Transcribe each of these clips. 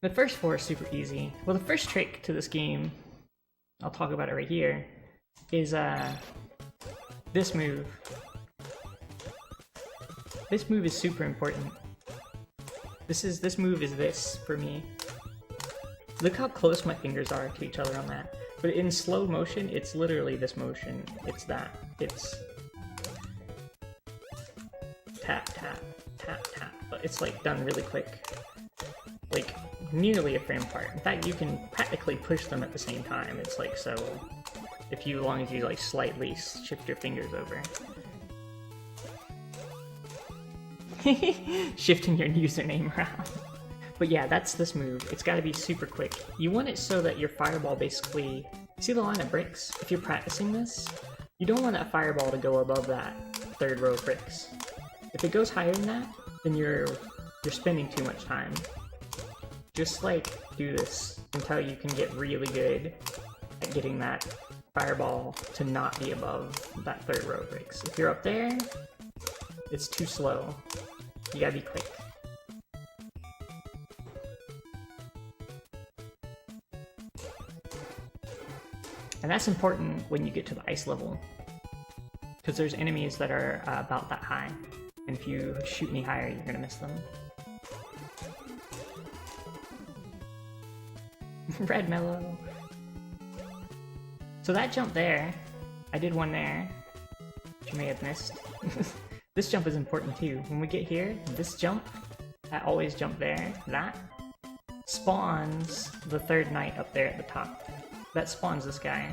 The first four are super easy. Well, the first trick to this game, I'll talk about it right here, is this move. This move is super important. This move is this for me. Look how close my fingers are to each other on that. But in slow motion, it's literally this motion. It's that. It's tap, tap, tap, tap. But it's like done really quick. Like nearly a frame apart. In fact, you can practically push them at the same time. It's like so, as long as you like slightly shift your fingers over. Shifting your username around. But yeah, that's this move. It's got to be super quick. You want it so that your fireball basically... See the line of bricks? If you're practicing this, you don't want that fireball to go above that third row of bricks. If it goes higher than that, then you're spending too much time. Just like do this until you can get really good at getting that fireball to not be above that third row of bricks. If you're up there, it's too slow. You gotta be quick. And that's important when you get to the ice level, because there's enemies that are about that high, and if you shoot any higher, you're gonna miss them. Red mellow. So that jump there, I did one there, which you may have missed. This jump is important too. When we get here, this jump, I always jump there, that spawns the third knight up there at the top. That spawns this guy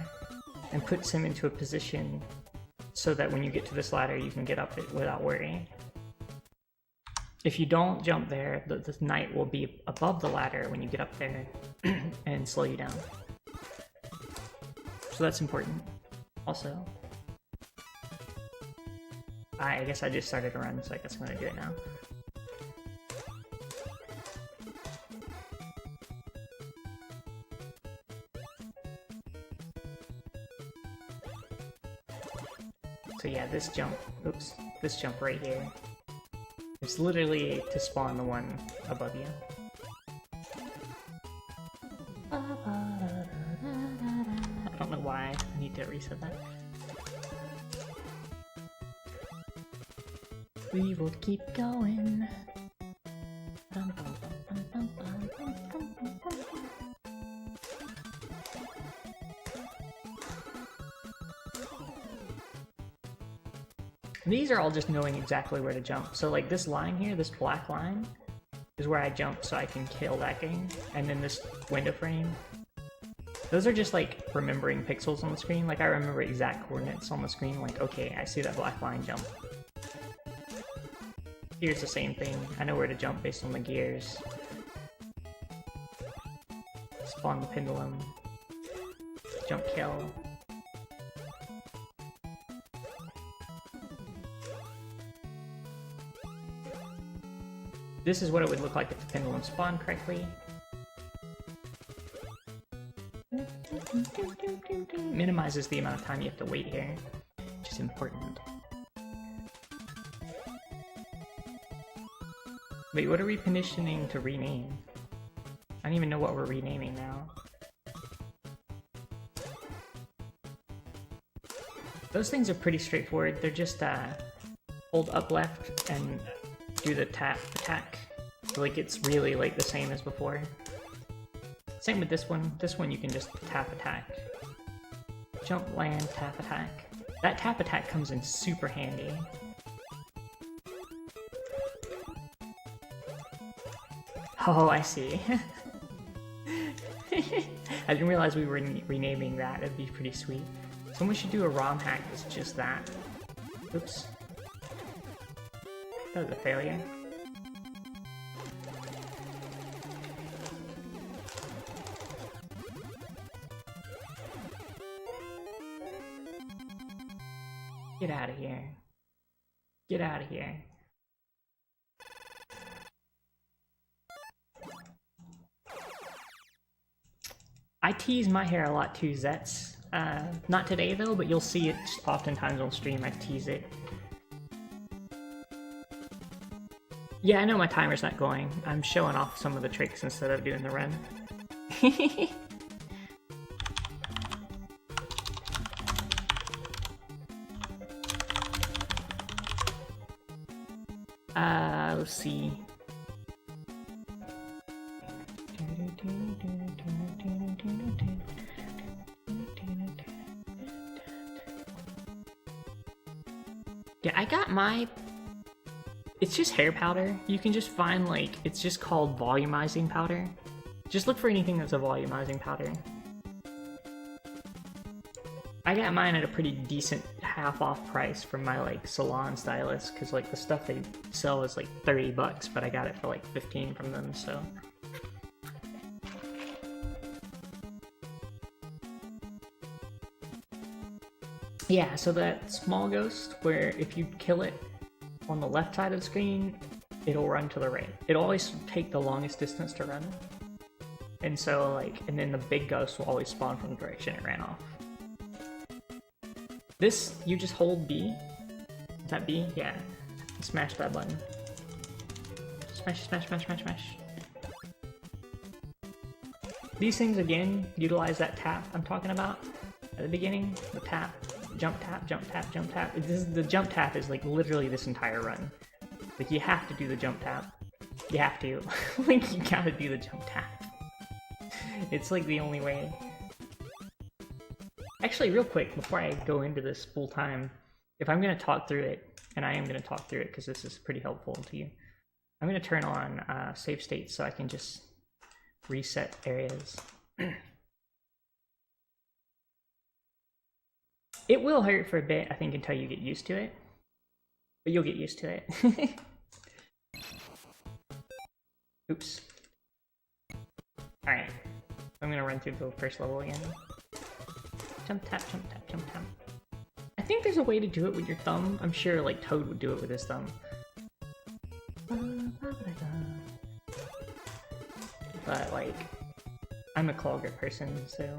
and puts him into a position so that when you get to this ladder, you can get up it without worrying. If you don't jump there, the knight will be above the ladder when you get up there and slow you down. So that's important. Also, I guess I just started a run, so I guess I'm gonna do it now. So yeah, this jump, oops, this jump right here is literally to spawn the one above you. I don't know why, I need to reset that. We will keep going. These are all just knowing exactly where to jump. So like this line here, this black line, is where I jump so I can kill that game. And then this window frame. Those are just like remembering pixels on the screen. Like I remember exact coordinates on the screen. Like, okay, I see that black line jump. Here's the same thing. I know where to jump based on the gears. Spawn the pendulum. Jump kill. This is what it would look like if the pendulum spawned correctly. Minimizes the amount of time you have to wait here, which is important. Wait, what are we conditioning to rename? I don't even know what we're renaming now. Those things are pretty straightforward. They're just hold up left and do the tap attack. So like it's really like the same as before. Same with this one. This one you can just tap attack. Jump, land, tap attack. That tap attack comes in super handy. Oh, I see. I didn't realize we were renaming that. It'd be pretty sweet. Someone should do a ROM hack that's just that. Oops. That was a failure. Get out of here. Get out of here. I tease my hair a lot too, Zets. Not today though, but you'll see it oftentimes on stream. I tease it. Yeah, I know my timer's not going. I'm showing off some of the tricks instead of doing the run. Let's see. Yeah, I got my... It's just hair powder. You can just find, like, it's just called volumizing powder. Just look for anything that's a volumizing powder. I got mine at a pretty decent half-off price from my, like, salon stylist, because, like, the stuff they sell is, like, 30 bucks, but I got it for, like, 15 from them, so... Yeah, so that small ghost, where if you kill it on the left side of the screen, it'll run to the right. It'll always take the longest distance to run. And so, like, and then the big ghost will always spawn from the direction it ran off. This, you just hold B. Is that B? Yeah. Smash that button. Smash, smash, smash, smash, smash. These things, again, utilize that tap I'm talking about at the beginning. The tap, jump tap, jump tap, jump tap. The jump tap is, like, literally this entire run. Like, you have to do the jump tap. You have to. Like, you gotta do the jump tap. It's, like, the only way. Actually, real quick, before I go into this full time, if I'm going to talk through it, and I am going to talk through it because this is pretty helpful to you, I'm going to turn on save states so I can just reset areas. It will hurt for a bit, I think, until you get used to it. But you'll get used to it. Oops. Alright. I'm going to run through the first level again. Jump tap, jump tap, jump tap. I think there's a way to do it with your thumb. I'm sure, like, Toad would do it with his thumb. But, like, I'm a claw grip person, so...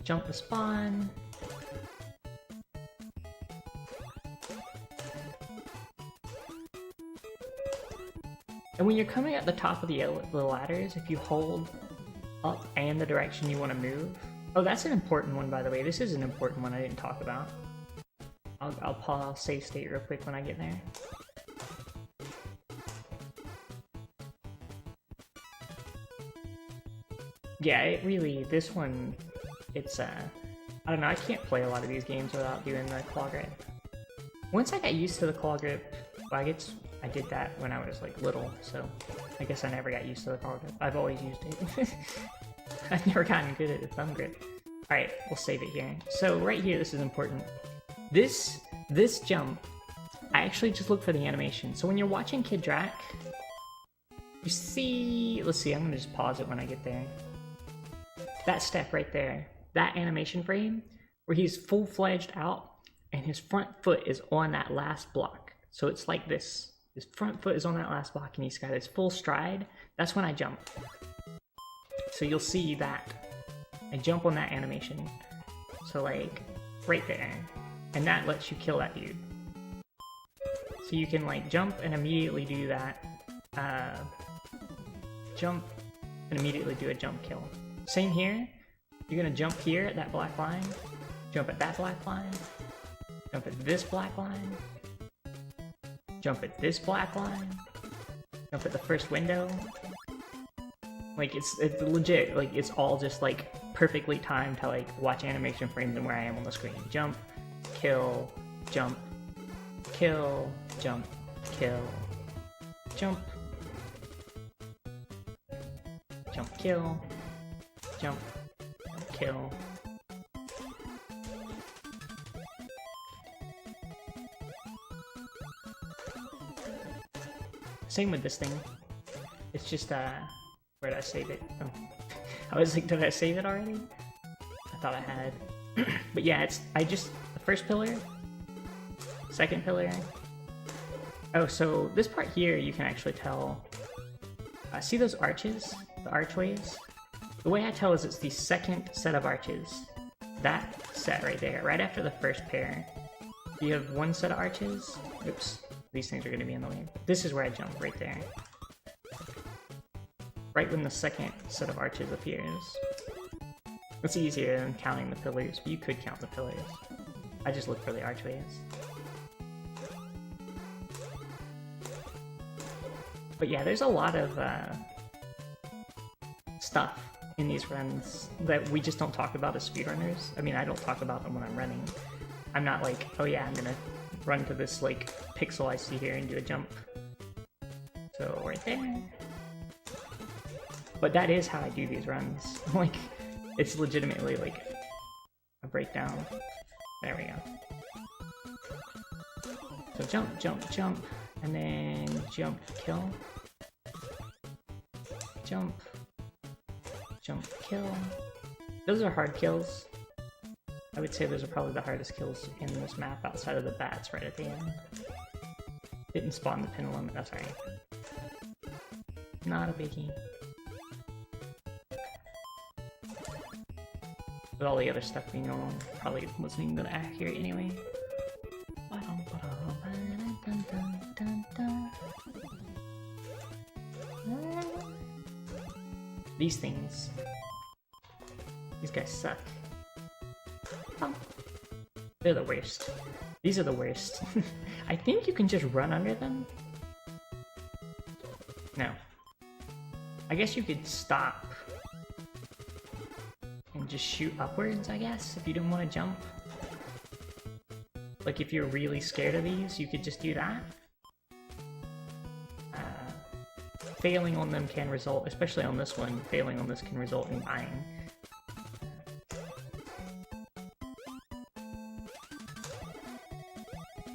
Jump the spawn. And when you're coming at the top of the ladders, if you hold up and the direction you want to move... Oh, that's an important one, by the way. This is an important one I didn't talk about. I'll pause save state real quick when I get there. Yeah, it really, this one, it's, I don't know, I can't play a lot of these games without doing the claw grip. Once I got used to the claw grip, well, I did that when I was, like, little, so I guess I never got used to the claw grip. I've always used it. I've never gotten good at the thumb grip. Alright, we'll save it here. So right here, this is important. This jump, I actually just look for the animation. So when you're watching Kid Drac, you see... Let's see, I'm gonna just pause it when I get there. That step right there, that animation frame, where he's full-fledged out, and his front foot is on that last block. So it's like this. His front foot is on that last block, and he's got his full stride. That's when I jump. So you'll see that. I jump on that animation. So, like, right there. And that lets you kill that dude. So you can, like, jump and immediately do that. Jump and immediately do a jump kill. Same here. You're gonna jump here at that black line. Jump at that black line. Jump at this black line. Jump at this black line. Jump at the first window. Like, it's legit, like, it's all just, like, perfectly timed to, like, watch animation frames and where I am on the screen. Jump, kill, jump, kill, jump, kill, jump, jump, kill, jump, kill. Same with this thing. It's just, where did I save it? Oh. I was like, did I save it already? I thought I had. But yeah, the first pillar, second pillar. Oh, so this part here, you can actually tell. See those arches? The archways? The way I tell is it's the second set of arches. That set right there, right after the first pair. You have one set of arches. Oops. These things are going to be in the way. This is where I jump, right there. Right when the second set of arches appears. It's easier than counting the pillars, but you could count the pillars. I just look for the archways. But yeah, there's a lot of stuff in these runs that we just don't talk about as speedrunners. I mean, I don't talk about them when I'm running. I'm not like, oh yeah, I'm gonna run to this like pixel I see here and do a jump. So right there. But that is how I do these runs. Like, it's legitimately like a breakdown. There we go. So jump, jump, jump, and then jump, kill. Jump. Jump, kill. Those are hard kills. I would say those are probably the hardest kills in this map outside of the bats right at the end. Didn't spawn the pin limit, that's alright. Not a biggie. But all the other stuff we know probably wasn't even that accurate anyway. These things. These guys suck. Oh. They're the worst. These are the worst. I think you can just run under them. No. I guess you could stop and just shoot upwards, I guess, if you didn't want to jump. Like, if you're really scared of these, you could just do that. Failing on them can result, especially on this one, failing on this can result in dying.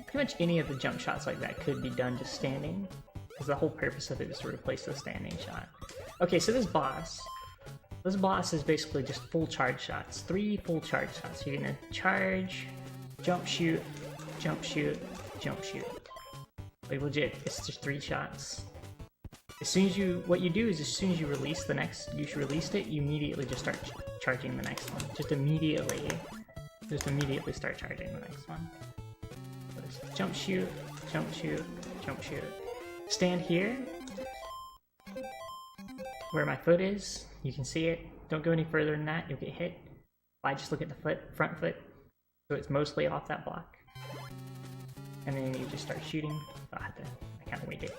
Pretty much any of the jump shots like that could be done just standing, because the whole purpose of it is to replace the standing shot. Okay, so this boss is basically just full charge shots. 3 full charge shots. You're gonna charge, jump shoot, jump shoot, jump shoot. Like legit, it's just 3 shots. As soon as you, what you do is as soon as you release the next, you released it, you immediately just start charging the next one. Just immediately start charging the next one. So just jump shoot, jump shoot, jump shoot. Stand here, where my foot is, you can see it. Don't go any further than that, you'll get hit. I just look at the foot, front foot, so it's mostly off that block. And then you just start shooting. I can't wait it.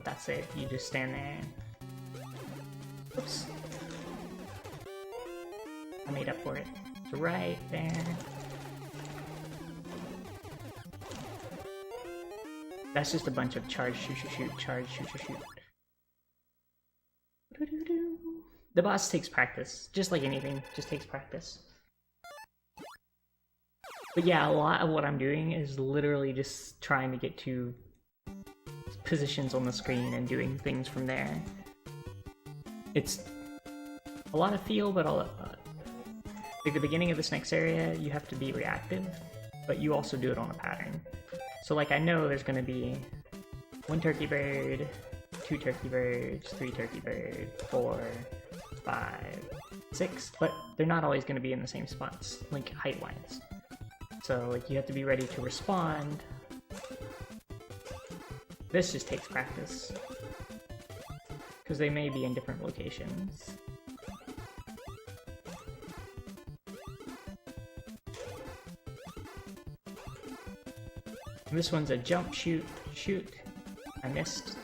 That's it, you just stand there. Oops. I made up for it. It's right there. That's just a bunch of charge, shoot, shoot, shoot, charge, shoot, shoot, shoot. The boss takes practice, just like anything, just takes practice. But yeah, a lot of what I'm doing is literally just trying to get to positions on the screen and doing things from there. It's a lot of feel, but like the beginning of this next area, you have to be reactive, but you also do it on a pattern. So like I know there's going to be 1 turkey bird, 2 turkey birds, 3 turkey birds, 4, 5, 6, but they're not always going to be in the same spots, like height-wise. So like you have to be ready to respond. This just takes practice, because they may be in different locations. And this one's a jump, shoot, shoot. I missed.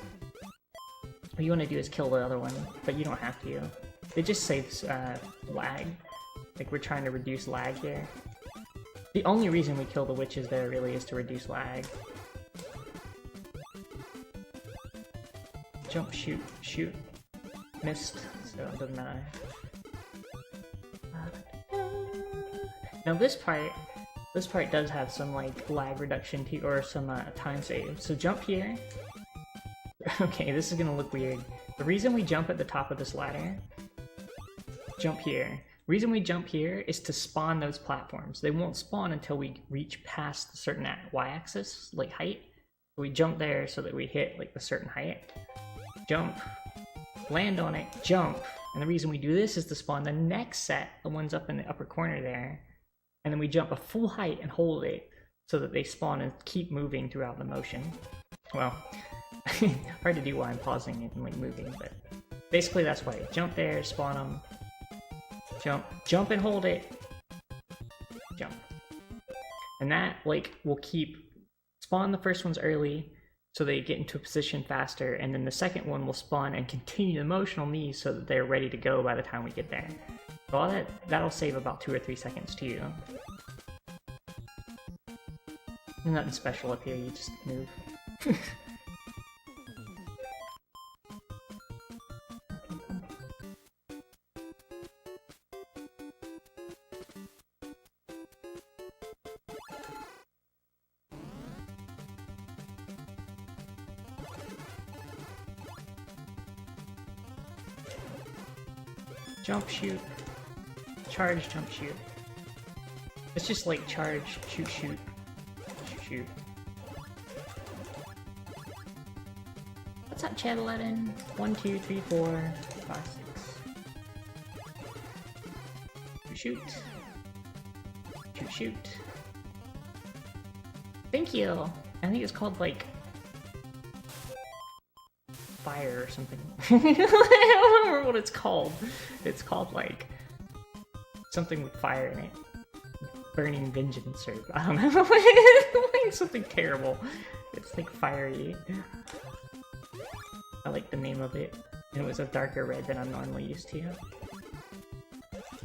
What you want to do is kill the other one, but you don't have to. It just saves lag. Like we're trying to reduce lag here. The only reason we kill the witches there really is to reduce lag. Jump, shoot, shoot. Missed, so it doesn't matter. Now this part does have some like lag reduction to, or some time save. So jump here. Okay, this is gonna look weird. The reason we jump at the top of this ladder, jump here. Reason we jump here is to spawn those platforms. They won't spawn until we reach past a certain y-axis, like height. We jump there so that we hit like a certain height. Jump, land on it, jump. And the reason we do this is to spawn the next set, the ones up in the upper corner there. And then we jump a full height and hold it. so that they spawn and keep moving throughout the motion. Well, hard to do while I'm pausing and like moving, but basically that's why. Jump there, spawn them, jump and hold it, jump. And that like will spawn the first ones early so they get into a position faster, and then the second one will spawn and continue the motion on these so that they're ready to go by the time we get there. So all that'll save about 2 or 3 seconds to you. There's nothing special up here, you just move. Jump, shoot, charge, jump, shoot. It's just like charge, shoot, shoot, shoot, shoot. What's up, Chad 11? 1, 2, 3, 4, 5, 6. Shoot, shoot, shoot. Thank you. I think it's called like fire or something. I don't remember what it's called. It's called like something with fire in it. Burning vengeance or I don't know. Like something terrible. It's like fiery. I like the name of it. And it was a darker red than I'm normally used to.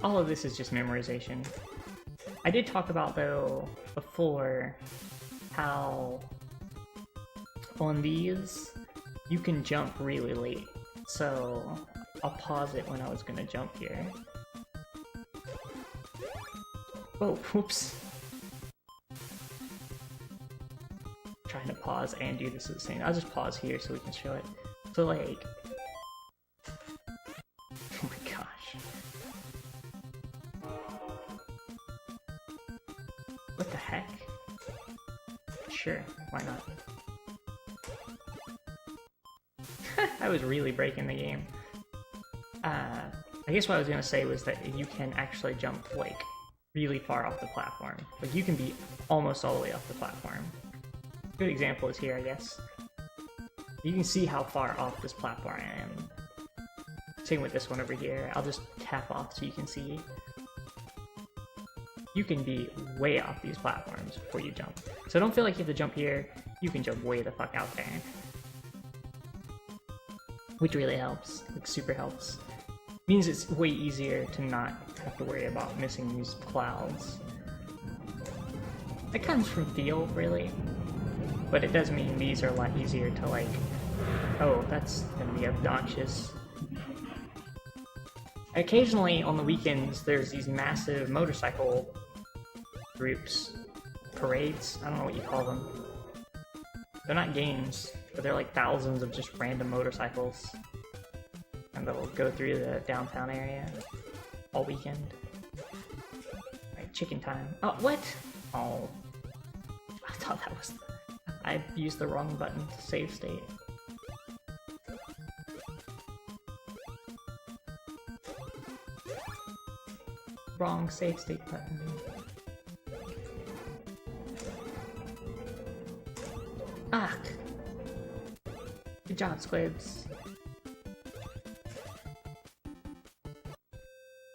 All of this is just memorization. I did talk about though before how on these you can jump really late, so I'll pause it when I was gonna jump here. Oh, whoops. Trying to pause and do this at the same time. I'll just pause here so we can show it. So like... Oh my gosh. What the heck? Sure, why not? I was really breaking the game. I guess what I was gonna say was that you can actually jump like really far off the platform. Like you can be almost all the way off the platform. A good example is here, I guess. You can see how far off this platform I am. Same with this one over here. I'll just tap off so you can see. You can be way off these platforms before you jump. So don't feel like you have to jump here. You can jump way the fuck out there. Which really helps, like super helps. Means it's way easier to not have to worry about missing these clouds. That comes from feel, really. But it does mean these are a lot easier to like... Oh, that's gonna be obnoxious. Occasionally, on the weekends, there's these massive motorcycle groups. Parades? I don't know what you call them. They're not games, but they're like thousands of just random motorcycles. And they'll go through the downtown area all weekend. Alright, chicken time. Oh, what? Oh. I thought that was... I used the wrong button to save state. Wrong save state button. Ah! Good job, Squibs.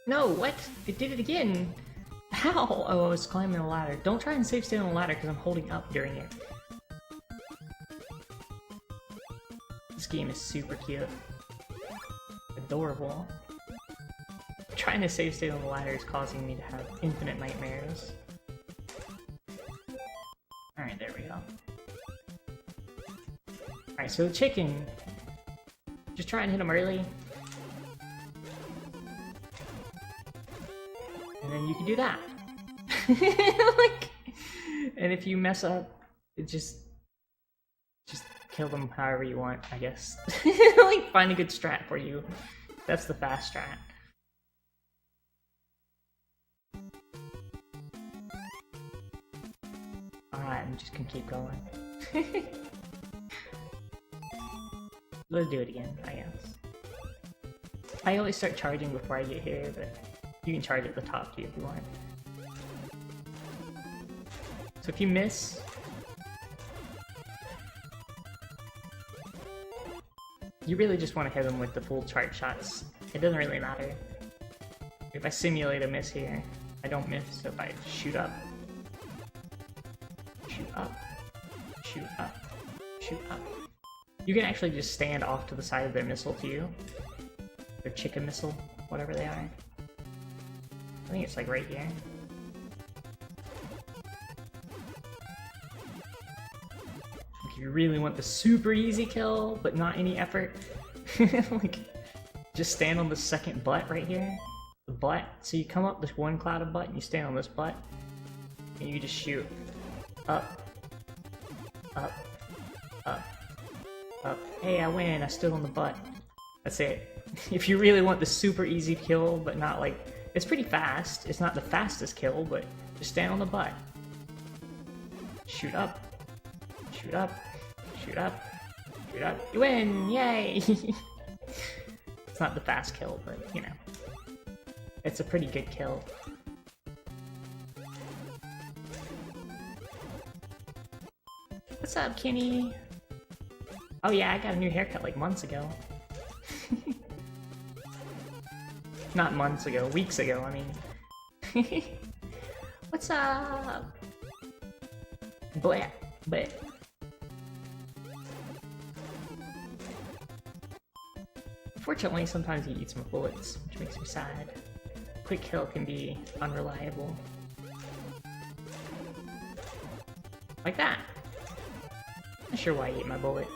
No, what? It did it again! How? Oh, I was climbing a ladder. Don't try and save state on a ladder because I'm holding up during it. This game is super cute. Adorable. Trying to save state on the ladder is causing me to have infinite nightmares. Alright, there we go. Alright, so the chicken. Just try and hit him early. And then you can do that. Like, and if you mess up, it just kill them however you want, I guess. Like, find a good strat for you. That's the fast strat. Alright, I'm just gonna keep going. Let's do it again, I guess. I always start charging before I get here, but you can charge at the top too if you want. So if you miss, you really just want to hit them with the full charge shots. It doesn't really matter. If I simulate a miss here, I don't miss. So if I shoot up, shoot up, shoot up, shoot up, you can actually just stand off to the side of their missile to you. Their chicken missile, whatever they are. I think it's like right here. If you really want the super easy kill, but not any effort, like, just stand on the second butt right here. The butt. So you come up this one cloud of butt and you stand on this butt, and you just shoot up, up, up, up. Hey, I win, I stood on the butt. That's it. If you really want the super easy kill, but not like, it's pretty fast. It's not the fastest kill, but just stand on the butt. Shoot up, shoot up, shoot up, shoot up. You win! Yay! It's not the fast kill, but you know, it's a pretty good kill. What's up, Kenny? Oh yeah, I got a new haircut like months ago. Not months ago, weeks ago, I mean. What's up? Blah, blah. Unfortunately, sometimes he eats my bullets, which makes me sad. Quick kill can be unreliable. Like that. Not sure why he ate my bullet.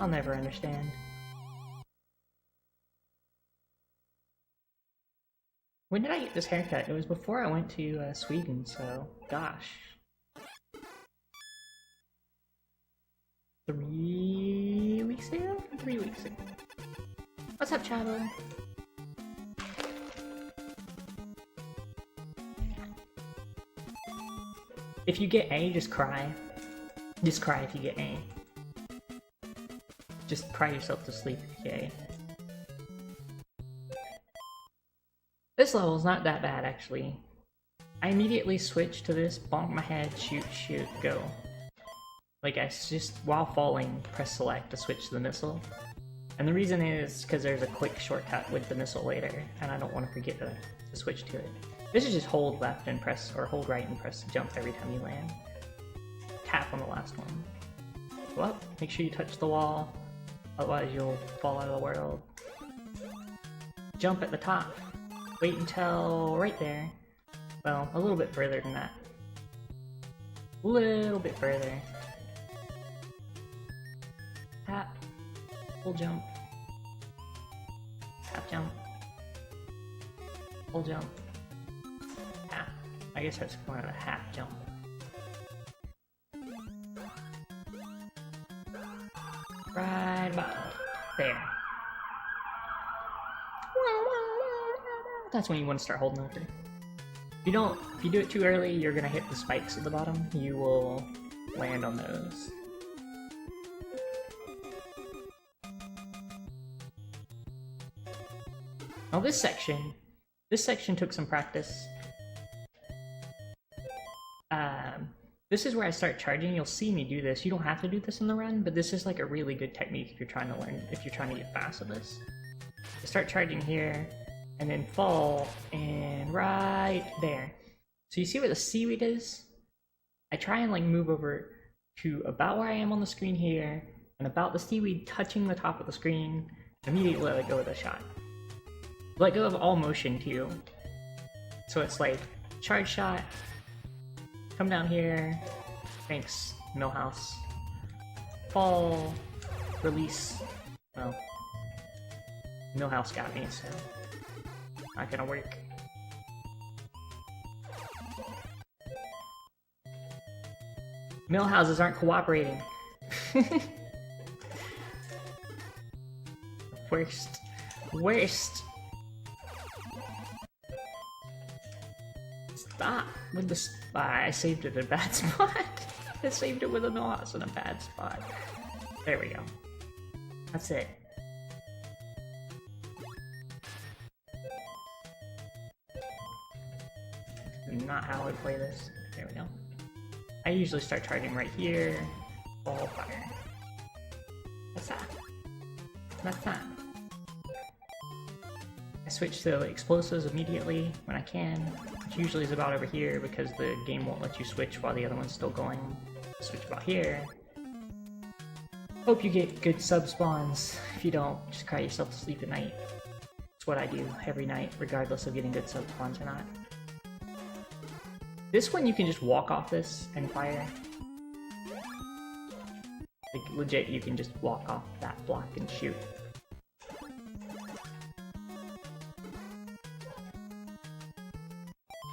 I'll never understand. When did I get this haircut? It was before I went to Sweden, so gosh. 3 weeks ago? 3 weeks ago. What's up, Chavo? If you get A, just cry. Just cry if you get A. Just cry yourself to sleep if you get A. This level's not that bad, actually. I immediately switched to this, bonk my head, shoot, shoot, go. Like, I just, while falling, press select to switch to the missile. And the reason is because there's a quick shortcut with the missile later, and I don't want to forget to switch to it. This is just hold left and press, or hold right and press jump every time you land. Tap on the last one. Go up, make sure you touch the wall, otherwise you'll fall out of the world. Jump at the top. Wait until right there. Well, a little bit further than that. A little bit further. Tap. Full jump. Tap jump. Full jump. Tap. I guess that's more of a half jump. Right about there. That's when you want to start holding over. If you do it too early, you're gonna hit the spikes at the bottom. You will land on those. Now this section took some practice. This is where I start charging. You'll see me do this. You don't have to do this in the run, but this is like a really good technique if you're trying to learn, if you're trying to get fast at this. You start charging here, and then fall, and right there. So you see where the seaweed is? I try and like move over to about where I am on the screen here, and about the seaweed touching the top of the screen, immediately let go of the shot. Let go of all motion too. So it's like, charge shot, come down here, thanks, Millhouse. Fall, release, well, Millhouse got me, so not gonna work. Millhouses aren't cooperating. Worst. Worst. Stop with the I saved it in a bad spot. I saved it with a Millhouse in a bad spot. There we go. That's it. Not how I play this. There we go. I usually start charging right here. Ball fire. What's that? What's that? I switch to explosives immediately when I can, which usually is about over here because the game won't let you switch while the other one's still going. Switch about here. Hope you get good sub spawns. If you don't, just cry yourself to sleep at night. It's what I do every night, regardless of getting good sub spawns or not. This one you can just walk off this and fire. Like, legit, you can just walk off that block and shoot.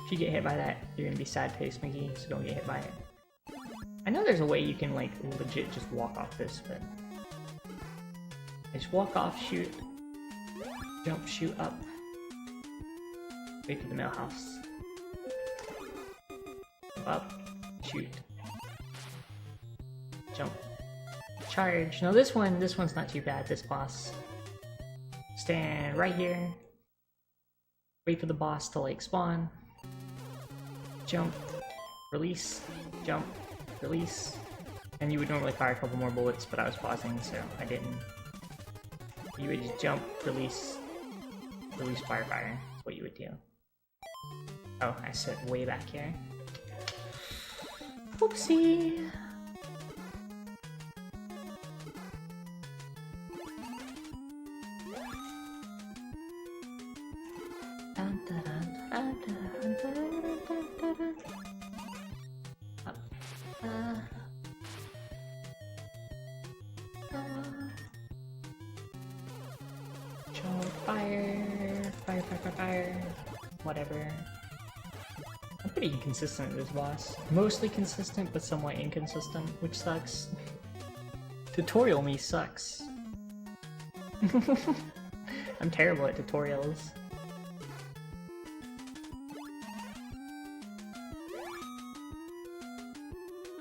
If you get hit by that, you're gonna be sad face, Mickey, so don't get hit by it. I know there's a way you can, like, legit just walk off this, but... I just walk off, shoot, jump, shoot up. Wait for the mail house. Up, shoot. Jump. Charge. Now this one's not too bad, this boss. Stand right here. Wait for the boss to, like, spawn. Jump. Release. Jump. Release. And you would normally fire a couple more bullets, but I was pausing, so I didn't. You would just jump, release, release, fire, fire. That's what you would do. Oh, I sit way back here. Whoopsie! Fire. Whatever. I'm pretty inconsistent with this boss. Mostly consistent, but somewhat inconsistent, which sucks. Tutorial me sucks. I'm terrible at tutorials.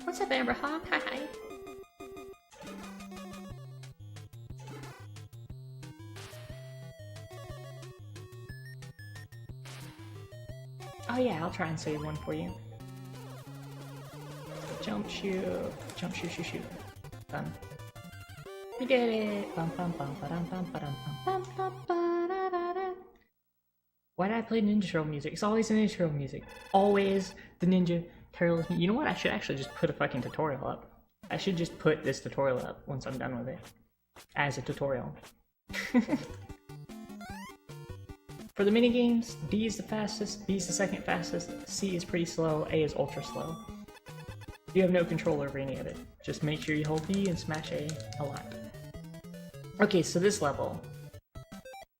What's up, Amber Hawk? Hi hi. Oh yeah, I'll try and save one for you. Jump, shoot, shoot, shoot. Done. You did it! Bum, bum, bum, ba-dum, bum, ba-dum, bum, bum, ba-da-da-da. Why did I play Ninja Turtle music? It's always the Ninja Turtle music. Always the Ninja Turtles. You know what? I should actually just put a fucking tutorial up. I should just put this tutorial up once I'm done with it. As a tutorial. For the minigames, D is the fastest, B is the second fastest, C is pretty slow, A is ultra slow. You have no control over any of it. Just make sure you hold B and smash A lot. Okay, so this level.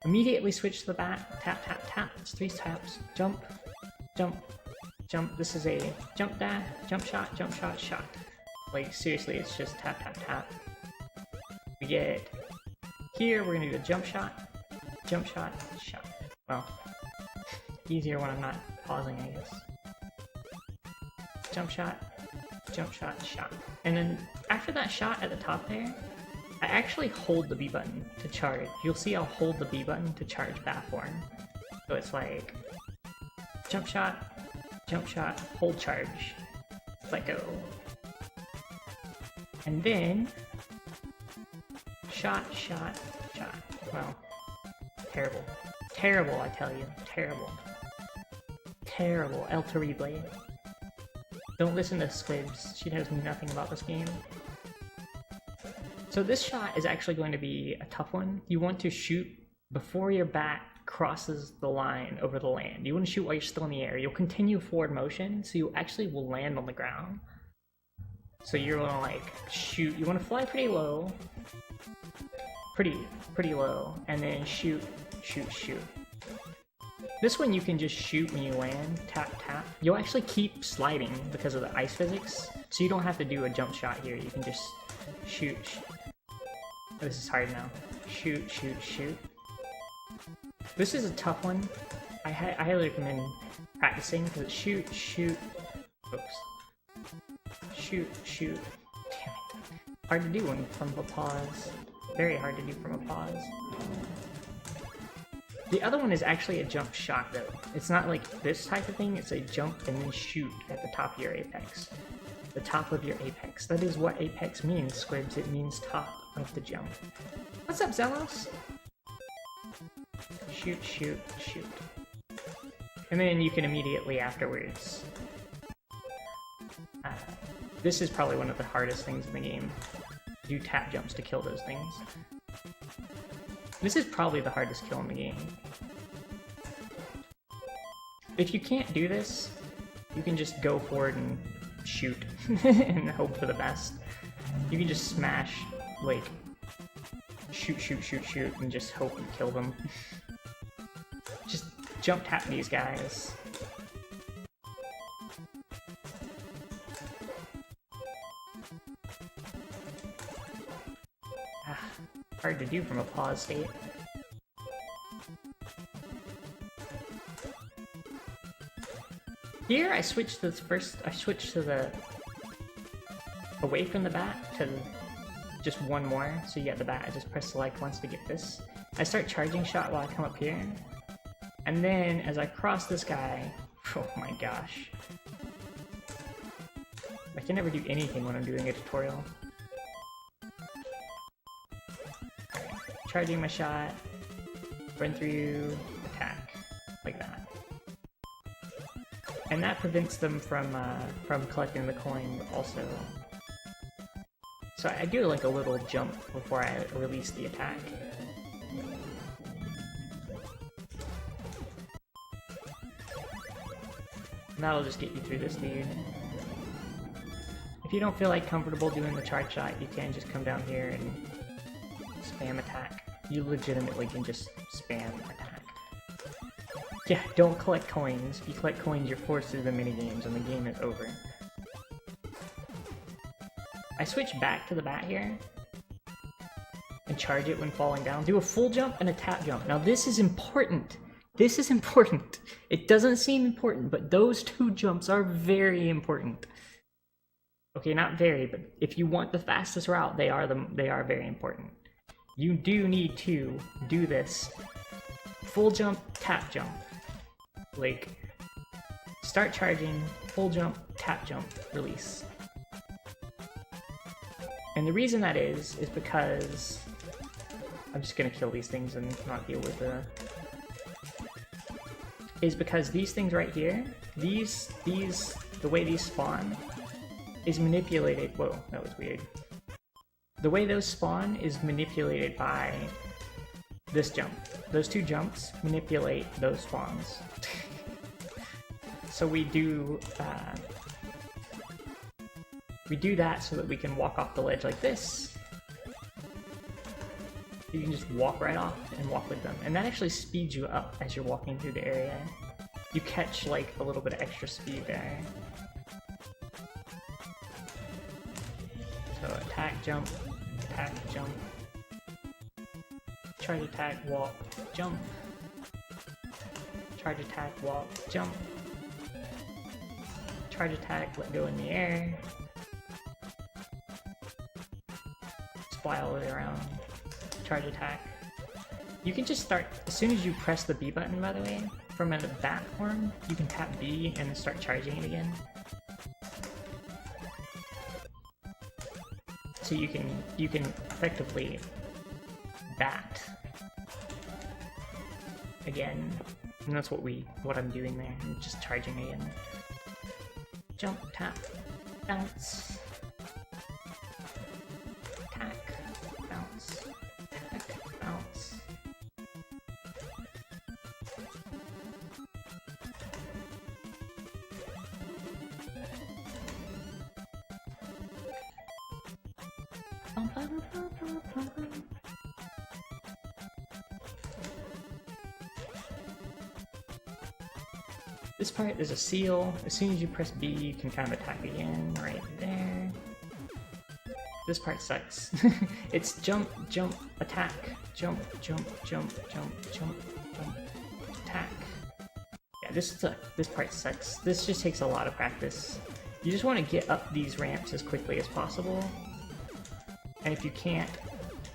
Immediately switch to the bat, tap, tap, tap, it's 3 taps, jump, jump, jump. This is a jump dash, jump shot, shot. Like, seriously, it's just tap, tap, tap. We get here, we're gonna do a jump shot, shot. Well, easier when I'm not pausing, I guess. Jump shot, shot. And then after that shot at the top there, I actually hold the B button to charge. You'll see I'll hold the B button to charge bat form. So it's like jump shot, hold charge, let go. And then shot. Well, terrible. Terrible, I tell you. Terrible. Terrible. El Terrible. Don't listen to Squibs. She knows nothing about this game. So this shot is actually going to be a tough one. You want to shoot before your bat crosses the line over the land. You want to shoot while you're still in the air. You'll continue forward motion, so you actually will land on the ground. So you're gonna like shoot. You want to fly pretty low. Pretty low. And then shoot. This one you can just shoot when you land, tap, tap. You'll actually keep sliding because of the ice physics, so you don't have to do a jump shot here. You can just shoot. Oh, this is hard now. Shoot. This is a tough one. I highly recommend practicing because it's shoot. Oops. Shoot. Damn it. Hard to do one from a pause. Very hard to do from a pause. The other one is actually a jump shot though. It's not like this type of thing, it's a jump and then shoot at the top of your apex. The top of your apex. That is what apex means, Squibs. It means top of the jump. What's up, Zelos? Shoot, shoot, shoot. And then you can immediately afterwards... this is probably one of the hardest things in the game. Do tap jumps to kill those things. This is probably the hardest kill in the game. If you can't do this, you can just go forward and shoot and hope for the best. You can just smash, like, shoot, shoot, shoot, shoot, and just hope you kill them. Just jump tap these guys. Hard to do from a pause state. Here I switched to the away from the bat to just one more, so you get the bat. I just press select once to get this. I start charging shot while I come up here, and then as I cross this guy, oh my gosh. I can never do anything when I'm doing a tutorial. Charging my shot, run through, attack, like that. And that prevents them from collecting the coin also. So I do like a little jump before I release the attack. And that'll just get you through this dude. If you don't feel like comfortable doing the charge shot, you can just come down here and spam attack. You legitimately can just spam attack. Yeah, don't collect coins. If you collect coins, you're forced through the minigames and the game is over. I switch back to the bat here and charge it when falling down. Do a full jump and a tap jump. Now this is important. This is important. It doesn't seem important, but those two jumps are very important. Okay, not very, but if you want the fastest route, they are very important. You do need to do this full jump, tap jump. Like, start charging, full jump, tap jump, release. And the reason that is because I'm just gonna kill these things and not deal with the... is because these things right here, the way these spawn is manipulated. Whoa, that was weird. The way those spawn is manipulated by this jump. Those two jumps manipulate those spawns. So we do that so that we can walk off the ledge like this. You can just walk right off and walk with them. And that actually speeds you up as you're walking through the area. You catch like a little bit of extra speed there. So attack, jump, charge attack, walk, jump, charge attack, walk, jump, charge attack, let go in the air, fly all the way around, charge attack. You can just start, as soon as you press the B button, by the way, from a bat form, you can tap B and start charging it again. So you can effectively bat again, and that's what I'm doing there. I'm just charging again. Jump, tap, bounce, attack, bounce, attack, bounce. This part, there's a seal. As soon as you press B, you can kind of attack again, right there. This part sucks. It's jump, jump, attack, jump, jump, jump, jump, jump, jump, attack. Yeah, this part sucks. This just takes a lot of practice. You just want to get up these ramps as quickly as possible. And if you can't,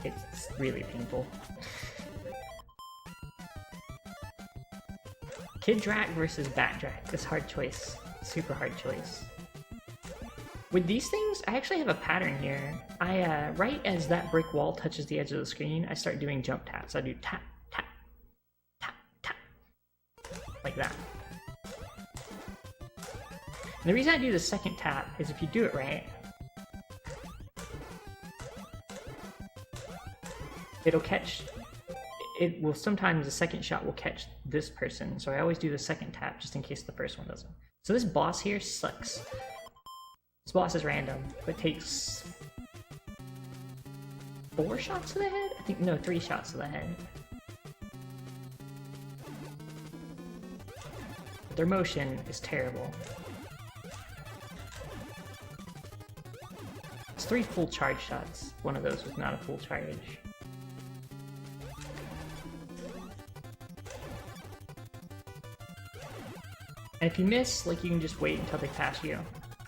it's really painful. Kid Drac versus Bat Drac. This hard choice. Super hard choice. With these things, I actually have a pattern here. Right as that brick wall touches the edge of the screen, I start doing jump taps. I do tap, tap, tap, tap, like that. And the reason I do the second tap is if you do it right, it'll catch, it will sometimes the second shot will catch this person, so I always do the second tap just in case the first one doesn't. So this boss here sucks. This boss is random, but takes 4 shots to the head? I think, no, 3 shots to the head. Their motion is terrible. It's 3 full charge shots. One of those was not a full charge. And if you miss, like, you can just wait until they pass you.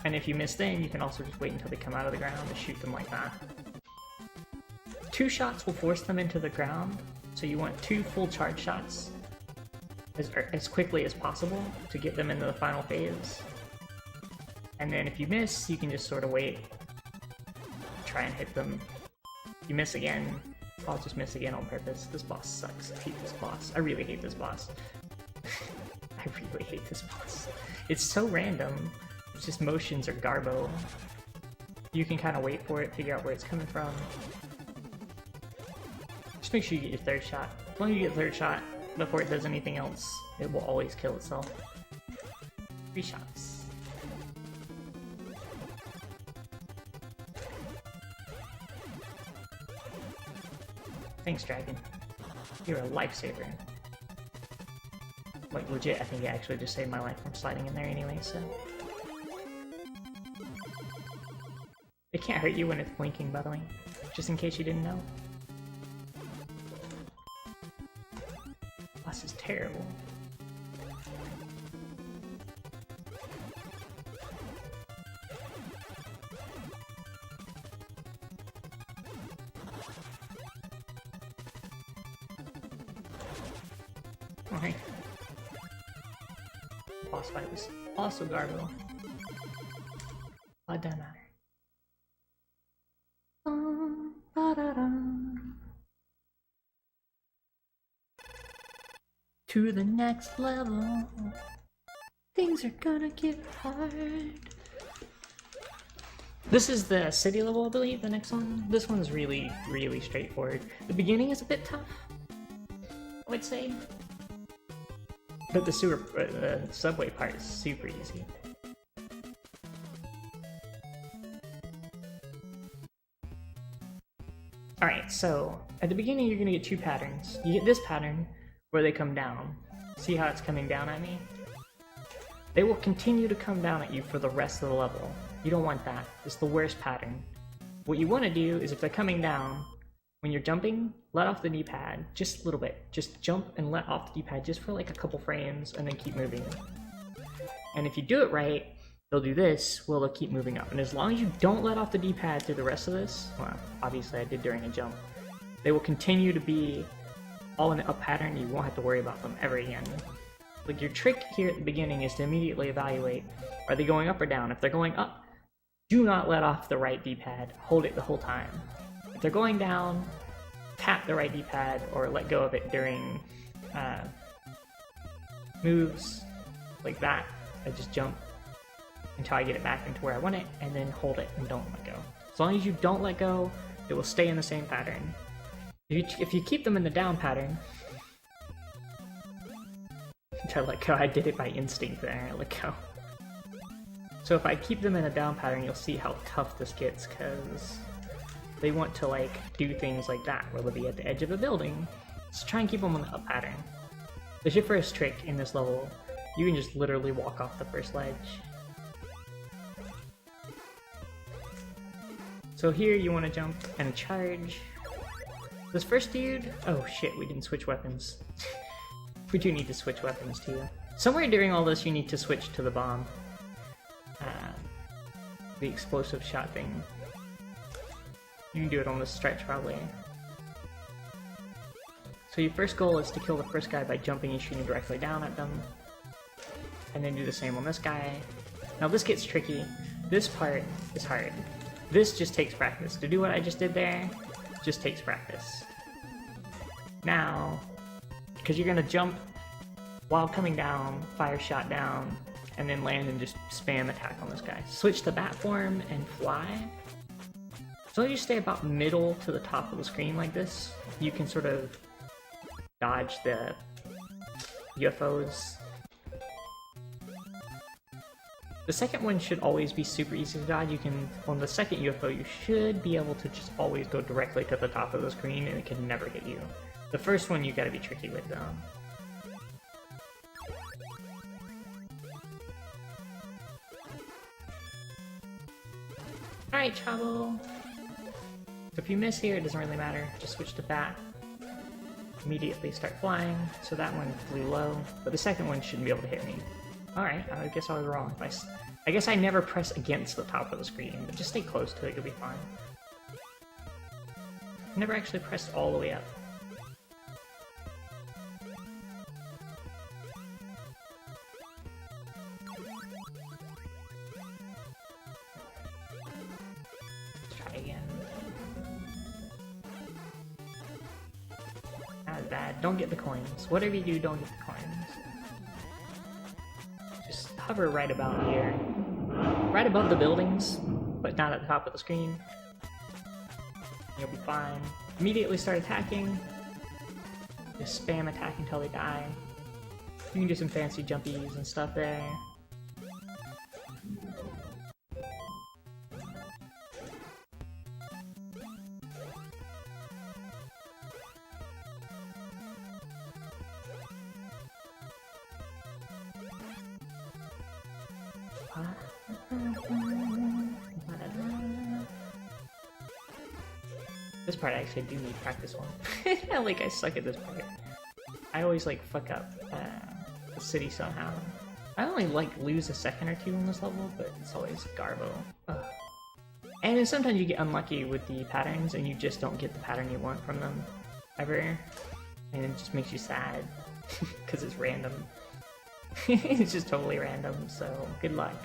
And if you miss then, you can also just wait until they come out of the ground and shoot them like that. 2 shots will force them into the ground, so you want 2 full charge shots as quickly as possible to get them into the final phase. And then if you miss, you can just sort of wait, try and hit them. If you miss again, I'll just miss again on purpose. This boss sucks. I hate this boss. I really hate this boss. I really hate this boss. It's so random. It's just motions are garbo. You can kind of wait for it, figure out where it's coming from. Just make sure you get your 3rd shot. As long as you get 3rd shot before it does anything else, it will always kill itself. 3 shots. Thanks, Dragon. You're a lifesaver. Like, legit, I think it actually just saved my life from sliding in there anyway, so... It can't hurt you when it's blinking, by the way. Just in case you didn't know. Boss is terrible. Okay. Boss fight was also garbo. But doesn't matter. To the next level, things are gonna get hard. This is the city level, I believe, the next one. This one's really, really straightforward. The beginning is a bit tough, I would say. But the subway part is super easy. Alright, so at the beginning you're gonna get 2 patterns. You get this pattern where they come down. See how it's coming down at me? They will continue to come down at you for the rest of the level. You don't want that. It's the worst pattern. What you want to do is if they're coming down, when you're jumping, let off the D-pad just a little bit. Just jump and let off the D-pad just for like a couple frames and then keep moving. And if you do it right, they'll do this, well, they'll keep moving up. And as long as you don't let off the D-pad through the rest of this, well, obviously I did during a jump, they will continue to be all in the up pattern. You won't have to worry about them ever again. Like, your trick here at the beginning is to immediately evaluate, are they going up or down? If they're going up, do not let off the right D-pad, hold it the whole time. If they're going down, tap the right D-pad or let go of it during moves like that. I just jump until I get it back into where I want it, and then hold it and don't let go. As long as you don't let go, it will stay in the same pattern. If you keep them in the down pattern, until I let go, I did it by instinct there, I let go. So if I keep them in a down pattern, you'll see how tough this gets, because they want to like do things like that, where they'll be at the edge of a building. So try and keep them on the up pattern. There's your first trick in this level. You can just literally walk off the first ledge. So here you want to jump and charge. This first dude, oh shit, we didn't switch weapons. We do need to switch weapons too. Somewhere during all this you need to switch to the bomb. The explosive shot thing. You can do it on this stretch probably. So your first goal is to kill the first guy by jumping and shooting directly down at them. And then do the same on this guy. Now this gets tricky. This part is hard. This just takes practice. To do what I just did there, just takes practice. Now, because you're gonna jump while coming down, fire shot down, and then land and just spam attack on this guy. Switch to bat form and fly. So you stay about middle to the top of the screen like this, you can sort of dodge the UFOs. The second one should always be super easy to dodge. You can, on the second UFO, you should be able to just always go directly to the top of the screen and it can never hit you. The first one you gotta be tricky with though. Alright, Chavo! So if you miss here, it doesn't really matter. Just switch to bat. Immediately start flying. So that one flew low, but the second one shouldn't be able to hit me. Alright, I guess I was wrong. I guess I never press against the top of the screen, but just stay close to it, you'll be fine. Never actually pressed all the way up. Let's try again. Not bad. Don't get the coins. Whatever you do, don't get the coins. Just hover right about here. Right above the buildings, but not at the top of the screen. You'll be fine. Immediately start attacking. Just spam attack until they die. You can do some fancy jumpies and stuff there. This part I actually do need practice on. Like, I suck at this part. I always, like, fuck up the city somehow. I only, like, lose a second or two on this level, but it's always Garbo. Ugh. And then sometimes you get unlucky with the patterns, and you just don't get the pattern you want from them. Ever. And it just makes you sad. Because it's random. It's just totally random, so good luck.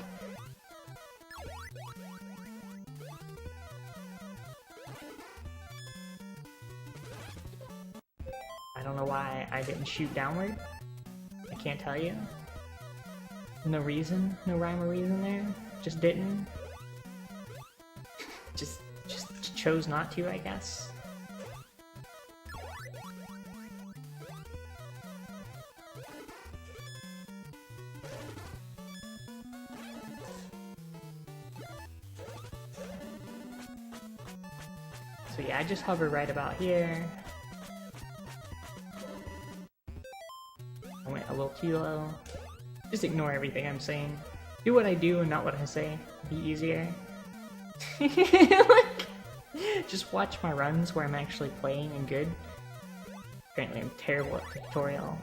I don't know why I didn't shoot downward. I can't tell you. No reason, no rhyme or reason there. Just didn't. Just chose not to, I guess. So yeah, I just hover right about here. I went a little too low. Just ignore everything I'm saying. Do what I do and not what I say. Be easier. Like, just watch my runs where I'm actually playing and good. Apparently I'm terrible at tutorial.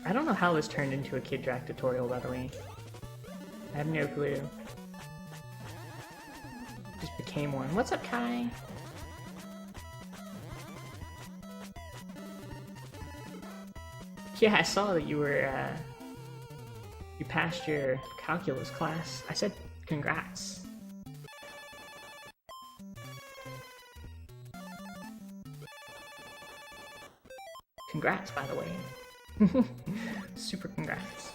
I don't know how this turned into a Kid Drac tutorial, by the way. I have no clue. Just became one. What's up, Kai? Yeah, I saw that you were, you passed your calculus class. I said congrats. Congrats, by the way. Super congrats.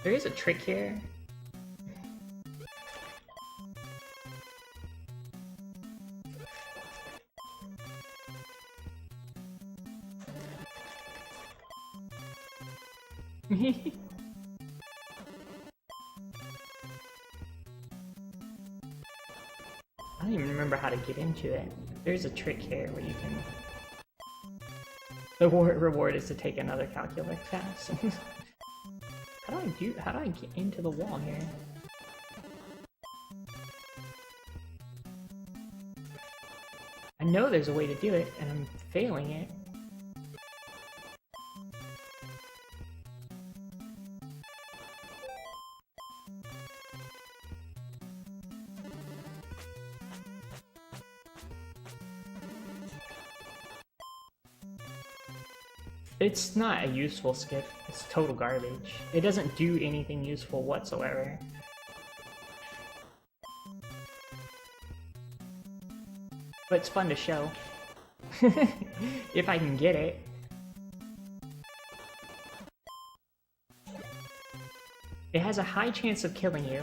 There is a trick here. I don't even remember how to get into it. There's a trick here where you can... The reward is to take another calculus class. How do I get into the wall here? I know there's a way to do it, and I'm failing it. It's not a useful skip, it's total garbage. It doesn't do anything useful whatsoever. But it's fun to show. If I can get it. It has a high chance of killing you.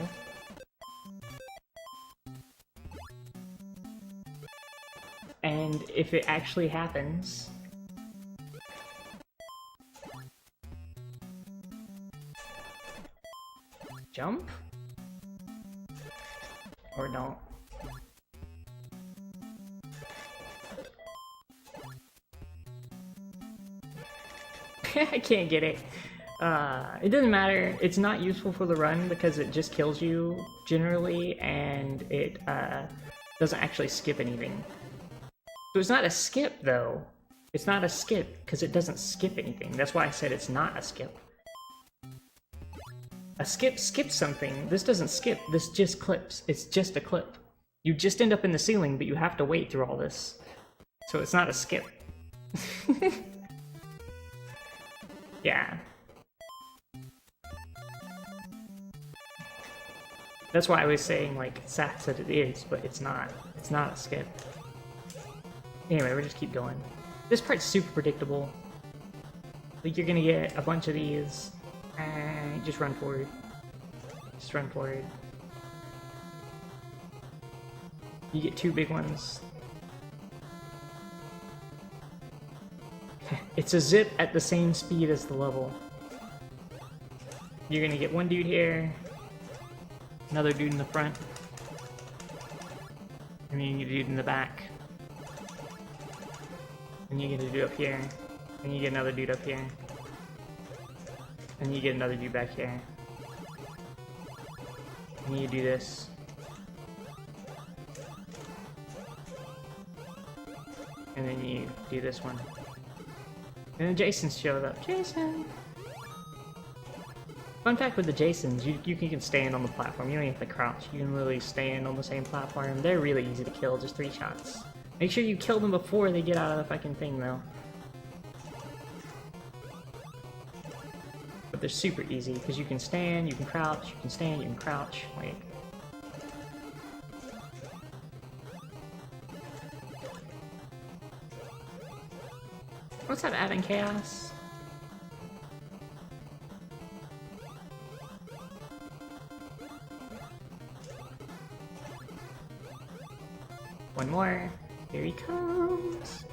And if it actually happens... Jump? Or don't. I can't get it. It doesn't matter. It's not useful for the run because it just kills you generally, and it doesn't actually skip anything. So it's not a skip though. It's not a skip because it doesn't skip anything. That's why I said it's not a skip. A skip skips something. This doesn't skip. This just clips. It's just a clip. You just end up in the ceiling, but you have to wait through all this. So it's not a skip. Yeah. That's why I was saying, like, Zach said it is, but it's not. It's not a skip. Anyway, we'll just keep going. This part's super predictable. Like, you're gonna get a bunch of these, and just run forward. Just run forward. You get 2 big ones. It's a zip at the same speed as the level. You're gonna get 1 dude here, another dude in the front, and then you get a dude in the back. And you get a dude up here, and you get another dude up here. And you get another dude back here. And you do this. And then you do this one. And then Jason showed up. Jason! Fun fact with the Jasons, you can stand on the platform. You don't even have to crouch. You can literally stand on the same platform. They're really easy to kill, just 3 shots. Make sure you kill them before they get out of the fucking thing, though. But they're super easy, because you can stand, you can crouch, you can stand, you can crouch. Like... What's that adding chaos? One more. Here he comes.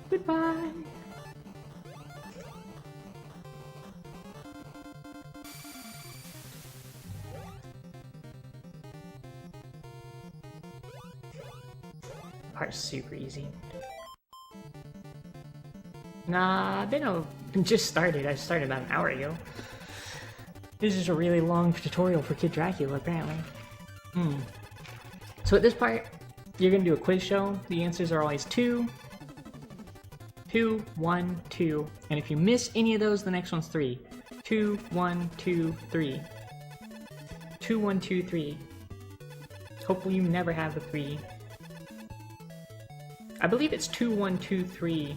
Goodbye. Part's super easy. Nah, they don't just started. I started about an hour ago. This is a really long tutorial for Kid Dracula, apparently. So at this part, you're gonna do a quiz show. The answers are always 2, 2, 1, 2. And if you miss any of those, the next one's 3. 2, 1, 2, 3. 2, 1, 2, 3. Hopefully you never have the 3. I believe it's 2, 1, 2, 3.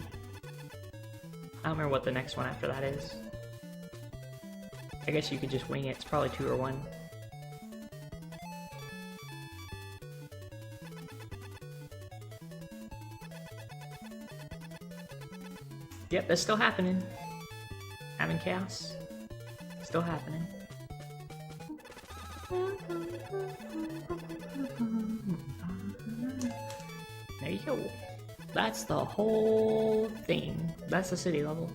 I don't remember what the next one after that is. I guess you could just wing it. It's probably 2 or 1. Yep, that's still happening. Having chaos. Still happening. There you go. That's the whole thing. That's the city level.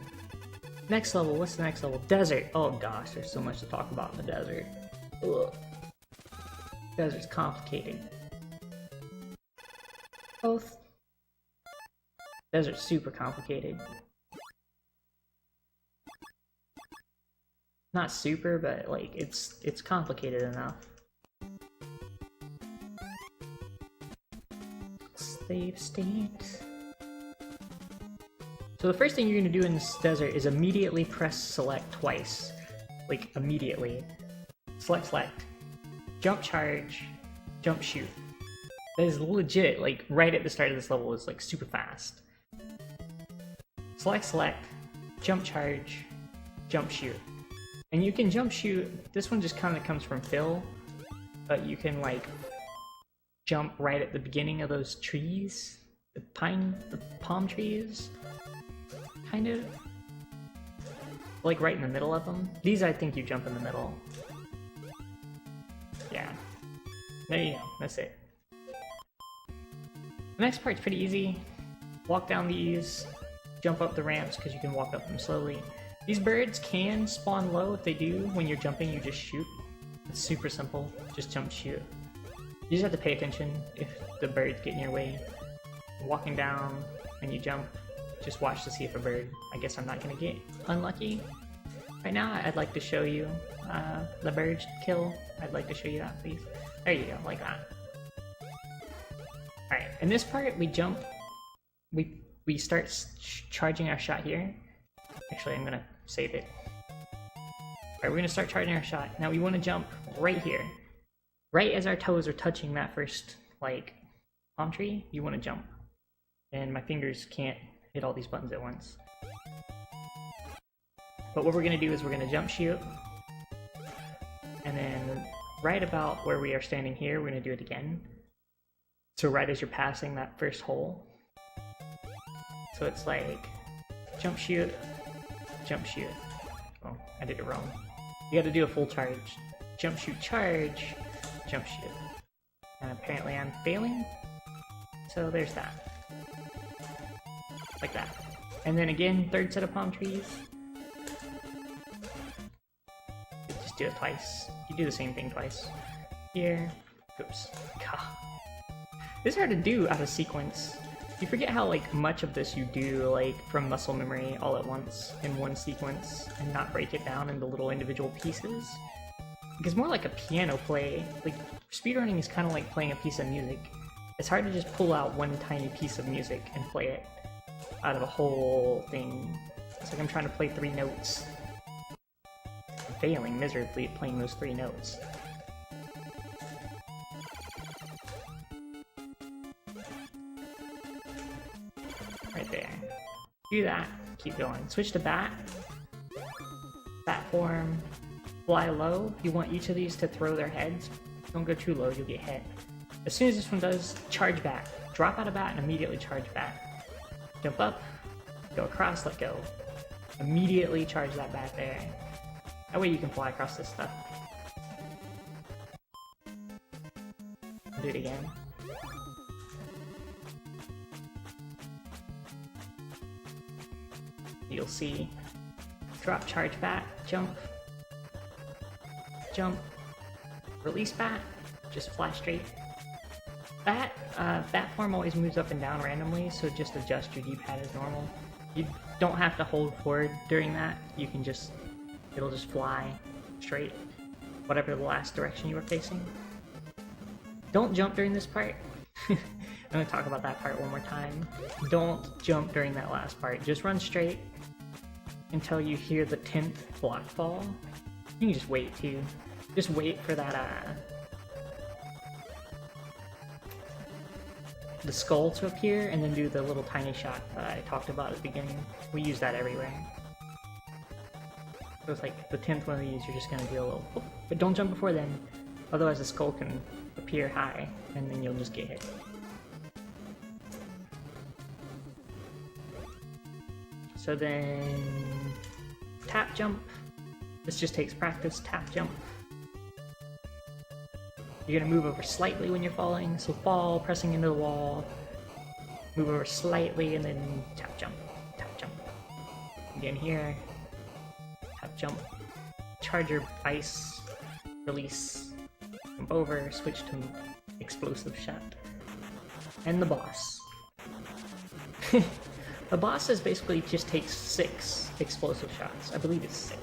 Next level, what's the next level? Desert. Oh gosh, there's so much to talk about in the desert. Ugh. Desert's complicated. Both. Desert's super complicated. Not super, but like it's complicated enough. Slave state. So the first thing you're gonna do in this desert is immediately press select twice. Like immediately. Select. Jump charge. Jump shoot. That is legit, like right at the start of this level is like super fast. Select. jump charge, jump shoot. And you can jump shoot, this one just kind of comes from Phil, but you can like jump right at the beginning of those trees, the palm trees, kind of. Like right in the middle of them. These I think you jump in the middle. Yeah. There you go, that's it. The next part's pretty easy. Walk down these, jump up the ramps because you can walk up them slowly. These birds can spawn low. If they do, when you're jumping you just shoot. It's super simple, just jump shoot. You just have to pay attention if the birds get in your way. Walking down and you jump, just watch to see if a bird, I guess I'm not gonna get unlucky. Right now I'd like to show you the bird kill. I'd like to show you that, please. There you go, like that. Alright, in this part we jump, we start charging our shot here. Actually, I'm gonna save it. Alright, we're gonna start charging our shot. Now we wanna jump right here. Right as our toes are touching that first, like, palm tree, you wanna jump. And my fingers can't hit all these buttons at once. But what we're gonna do is we're gonna jump shoot. And then right about where we are standing here, we're gonna do it again. So right as you're passing that first hole. So it's like jump shoot, jump shoot. Oh, I did it wrong. You gotta do a full charge. Jump shoot charge, jump shoot. And apparently I'm failing. So there's that. Like that. And then again, third set of palm trees. Just do it twice. You do the same thing twice. Here. Oops. God. This is hard to do out of sequence. You forget how like much of this you do like from muscle memory all at once in one sequence and not break it down into little individual pieces. Because more like a piano play, like speedrunning is kind of like playing a piece of music. It's hard to just pull out one tiny piece of music and play it out of a whole thing. It's like I'm trying to play 3 notes. I'm failing miserably at playing those 3 notes. Right there. Do that. Keep going. Switch to bat. Bat form. Fly low. You want each of these to throw their heads. Don't go too low, you'll get hit. As soon as this one does, charge back. Drop out of bat and immediately charge back. Jump up, go across, let go. Immediately charge that back there. That way you can fly across this stuff. Do it again. You'll see drop, charge back, jump, jump, release bat, just fly straight. Bat form always moves up and down randomly, so just adjust your D-pad as normal. You don't have to hold forward during that, you can just, it'll just fly straight, whatever the last direction you were facing. Don't jump during this part. I'm going to talk about that part one more time. Don't jump during that last part, just run straight until you hear the 10th block fall. You can just wait too. Just wait for that, the skull to appear, and then do the little tiny shot that I talked about at the beginning. We use that everywhere. So it's like the 10th one of these, you're just gonna do a little, whoop, but don't jump before then, otherwise the skull can appear high, and then you'll just get hit. So then, tap jump. This just takes practice, tap jump. You're gonna move over slightly when you're falling, so fall, pressing into the wall, move over slightly, and then tap jump, tap jump. Again here, tap jump, charge your ice, release, jump over, switch to explosive shot. And the boss. The boss is basically just takes 6 explosive shots. I believe it's 6.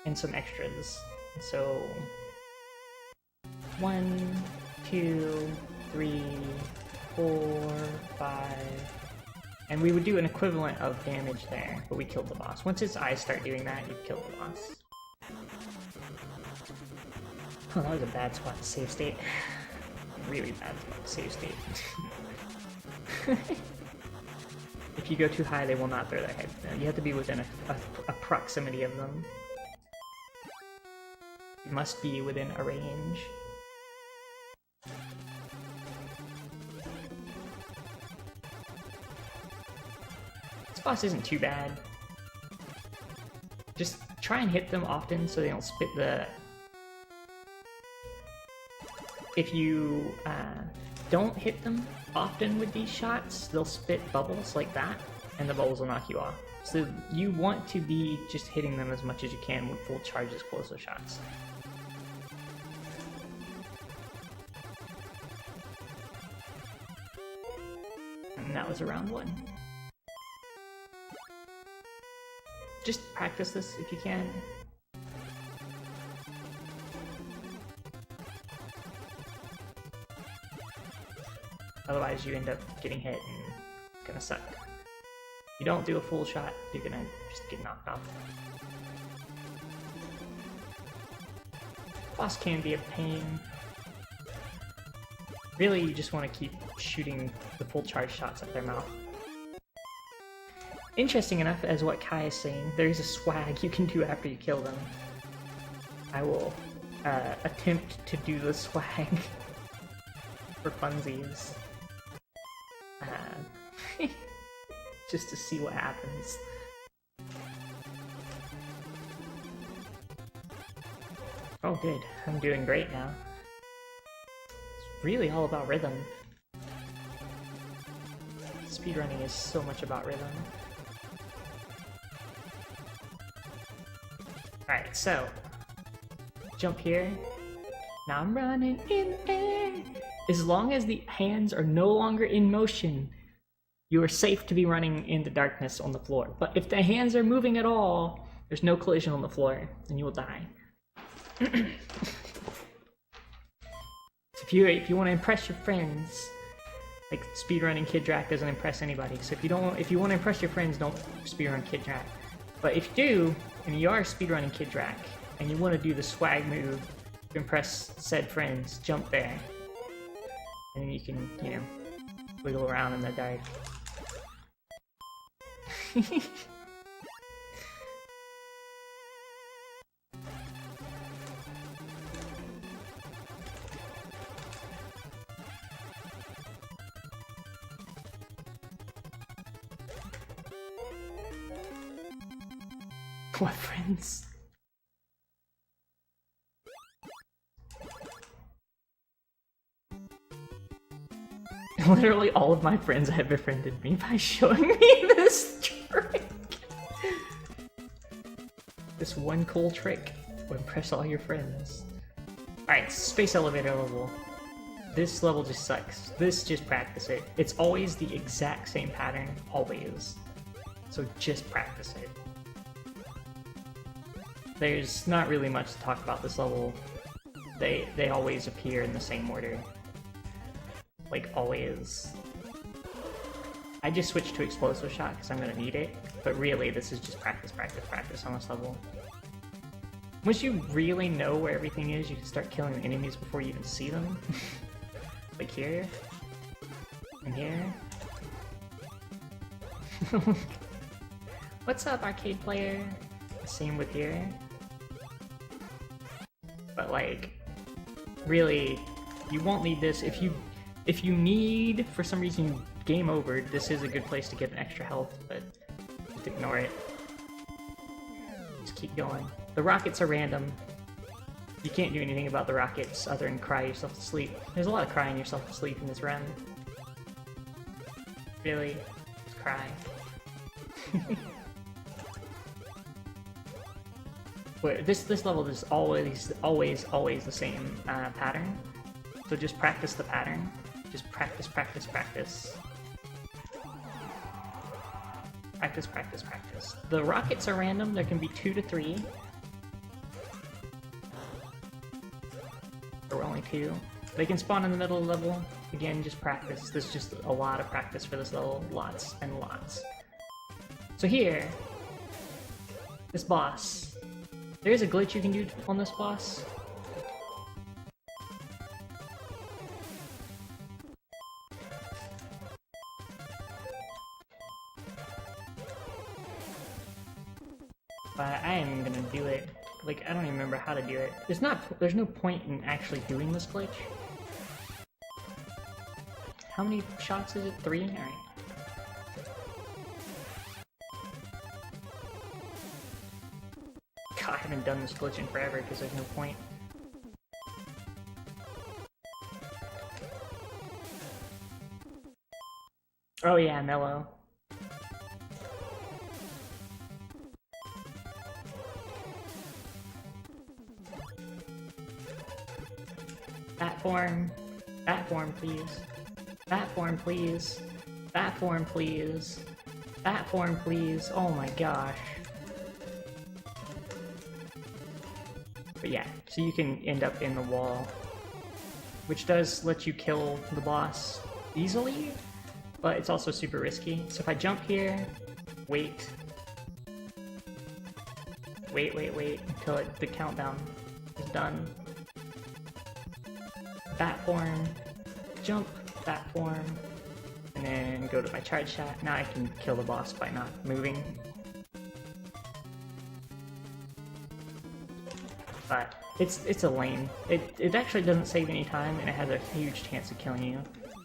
And some extras. So 1, 2, 3, 4, 5, and we would do an equivalent of damage there, but we killed the boss. Once its eyes start doing that, you've killed the boss. Oh, that was a bad spot to save state. Really bad spot to save state. If if you go too high, they will not throw their heads down. You have to be within a proximity of them. You must be within a range. This boss isn't too bad. Just try and hit them often so they don't spit the... If you don't hit them often with these shots, they'll spit bubbles like that, and the bubbles will knock you off. So you want to be just hitting them as much as you can with full charge explosive shots. And that was a round 1. Just practice this if you can. Otherwise you end up getting hit and it's gonna suck. You don't do a full shot, you're gonna just get knocked off. Boss can be a pain. Really, you just want to keep shooting the full charge shots at their mouth. Interesting enough, as what Kai is saying, there's a swag you can do after you kill them. I will attempt to do the swag for funsies. Just to see what happens. Oh good, I'm doing great now. It's really all about rhythm. Speedrunning is so much about rhythm. Alright, so jump here. Now I'm running in the air. As long as the hands are no longer in motion, you are safe to be running in the darkness on the floor. But if the hands are moving at all, there's no collision on the floor, and you will die. If you want to impress your friends, like speedrunning Kid Drac doesn't impress anybody. So if you want to impress your friends, don't speedrun Kid Drac. But if you do, and you are speedrunning Kid Drac, and you want to do the swag move to impress said friends, jump there. And then you can, you know, wiggle around in the dark. What friends? Literally all of my friends have befriended me by showing me this trick. This one cool trick will impress all your friends. Alright, space elevator level. This level just sucks. This, just practice it. It's always the exact same pattern, always. So just practice it. There's not really much to talk about this level. They always appear in the same order. Like, always. I just switched to explosive shot because I'm gonna need it, but really this is just practice, practice, practice on this level. Once you really know where everything is, you can start killing the enemies before you even see them. Like here, and here. What's up, arcade player? Same with here. But like, really, you won't need this. If you need, for some reason, game over, this is a good place to get an extra health, but just ignore it. Just keep going. The rockets are random. You can't do anything about the rockets other than cry yourself to sleep. There's a lot of crying yourself to sleep in this run. Really? Just cry. But this level is always the same pattern. So just practice the pattern. Just practice, practice, practice. Practice, practice, practice. The rockets are random. There can be 2 to 3. There were only 2. They can spawn in the middle of the level. Again, just practice. There's just a lot of practice for this level. Lots and lots. So here, this boss. There's a glitch you can do on this boss. remember how to do it. There's no point in actually doing this glitch. How many shots is it? 3? Alright. God, I haven't done this glitch in forever because there's no point. Oh yeah, mellow. Bat form, please. Bat form, please. Bat form, please. Bat form, please. Oh my gosh. But yeah, so you can end up in the wall, which does let you kill the boss easily, but it's also super risky. So if I jump here, wait until the countdown is done. Bat form, jump, bat form, and then go to my charge shot. Now I can kill the boss by not moving. But it's a lame. It actually doesn't save any time, and it has a huge chance of killing you.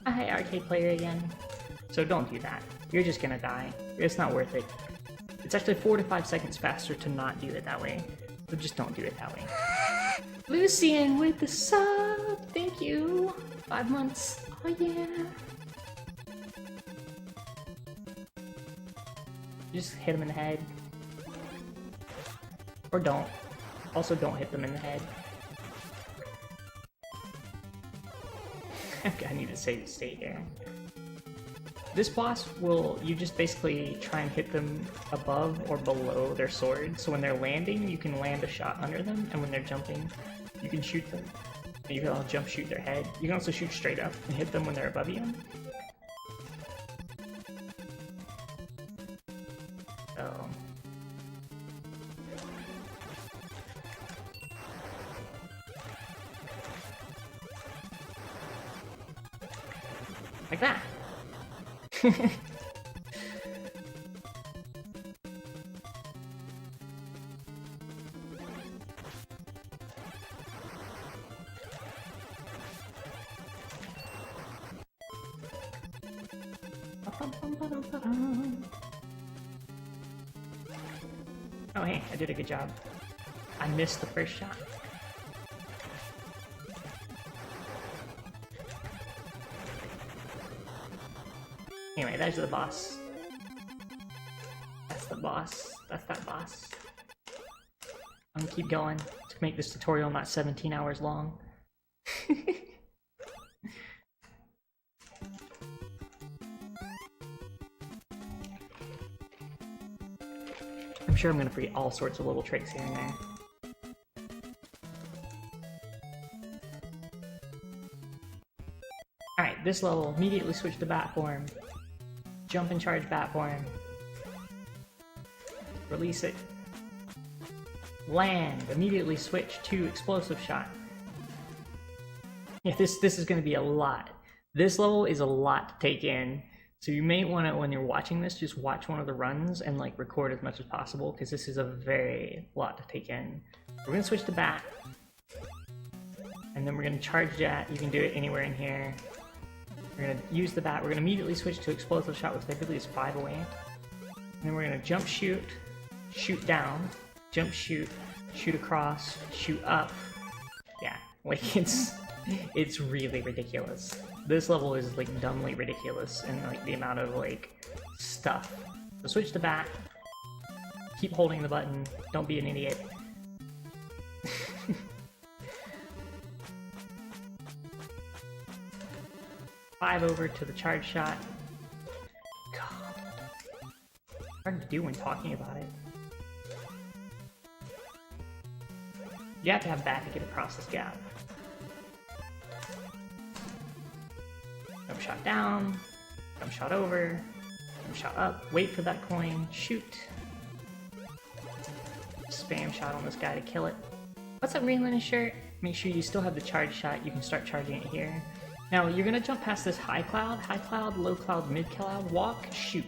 Hi, arcade player again. So don't do that. You're just gonna die. It's not worth it. It's actually 4 to 5 seconds faster to not do it that way. So just don't do it that way. Lucian with the sub! Thank you! 5 months. Oh yeah! Just hit him in the head. Or don't. Also don't hit them in the head. I need to save the state here. This boss you just basically try and hit them above or below their sword. So when they're landing, you can land a shot under them, and when they're jumping, you can shoot them. And you can also jump shoot their head. You can also shoot straight up and hit them when they're above you. So... like that. Oh hey, I did a good job. I missed the first shot. Anyway, that's the boss. That's the boss. That's that boss. I'm gonna keep going to make this tutorial not 17 hours long. I'm sure I'm gonna forget all sorts of little tricks here and there. Alright, this level, immediately switch to bat form. Jump and charge bat form. Release it. Land. Immediately switch to explosive shot. Yeah, this is going to be a lot. This level is a lot to take in. So you may want to, when you're watching this, just watch one of the runs and like record as much as possible, because this is a very lot to take in. We're going to switch to bat. And then we're going to charge that. You can do it anywhere in here. We're going to use the bat. We're going to immediately switch to explosive shot, which typically is 5 away. And then we're going to jump shoot, shoot down, jump shoot, shoot across, shoot up. Yeah, like it's really ridiculous. This level is like dumbly ridiculous in like the amount of like stuff. So switch to bat. Keep holding the button. Don't be an idiot. 5 over to the charge shot. God. Hard to do when talking about it. You have to have bat to get across this gap. Jump shot down, jump shot over, jump shot up, wait for that coin, shoot. Spam shot on this guy to kill it. What's up, Greenland shirt? Make sure you still have the charge shot. You can start charging it here. Now, you're gonna jump past this high cloud, low cloud, mid cloud, walk, shoot.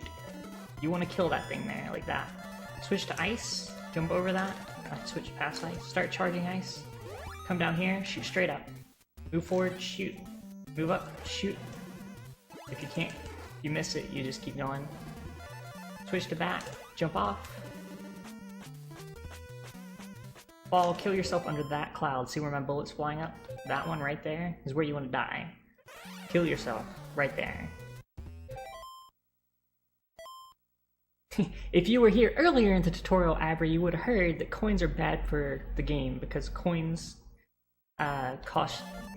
You wanna kill that thing there, like that. Switch to ice, jump over that. switch past ice. Start charging ice. Come down here, shoot straight up. Move forward, shoot. Move up, shoot. If you can't, you miss it, you just keep going. Switch to bat, jump off. Fall, kill yourself under that cloud. See where my bullet's flying up? That one right there is where you want to die. Kill yourself, right there. If you were here earlier in the tutorial, Abra, you would have heard that coins are bad for the game because coins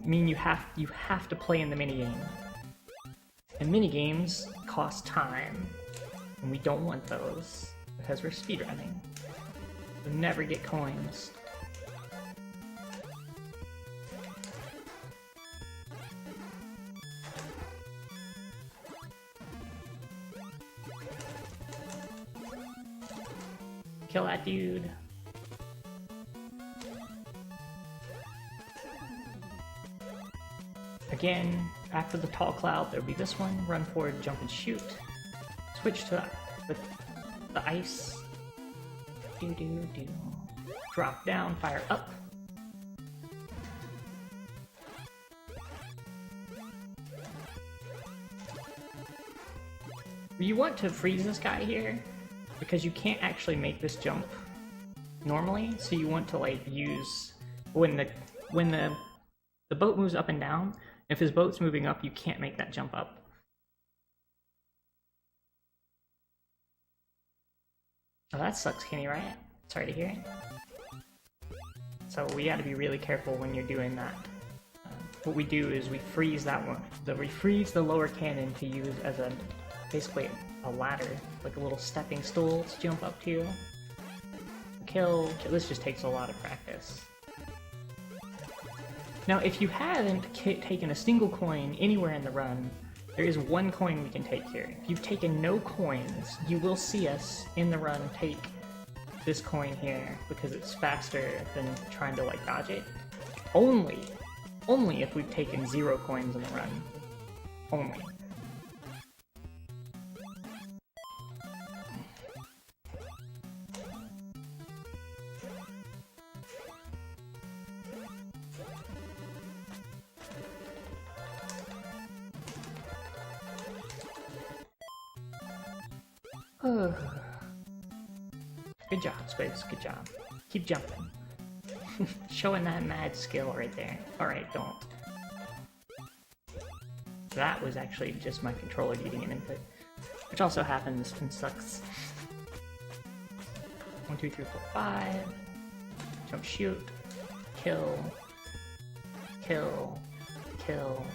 mean you have to play in the minigame. And minigames cost time, and we don't want those because we're speedrunning. We'll never get coins. Kill that dude. Again, after the tall cloud, there'll be this one. Run forward, jump and shoot. Switch to the ice. Do. Drop down, fire up. You want to freeze this guy here, because you can't actually make this jump normally, so you want to like use when the boat moves up and down. If his boat's moving up, you can't make that jump up. Oh, that sucks, Kenny, right? Sorry to hear it. So we gotta be really careful when you're doing that. What we do is we freeze that one. We freeze the lower cannon to use as basically a ladder, like a little stepping stool to jump up to. Kill. This just takes a lot of practice. Now, if you haven't taken a single coin anywhere in the run, there is one coin we can take here. If you've taken no coins, you will see us in the run take this coin here because it's faster than trying to like dodge it. Only if we've taken 0 coins in the run. Only. Good job, Space. Good job. Keep jumping. Showing that mad skill right there. Alright, don't. That was actually just my controller eating an input. Which also happens and sucks. 1, 2, 3, 4, 5. Jump, shoot. Kill. Kill. Kill.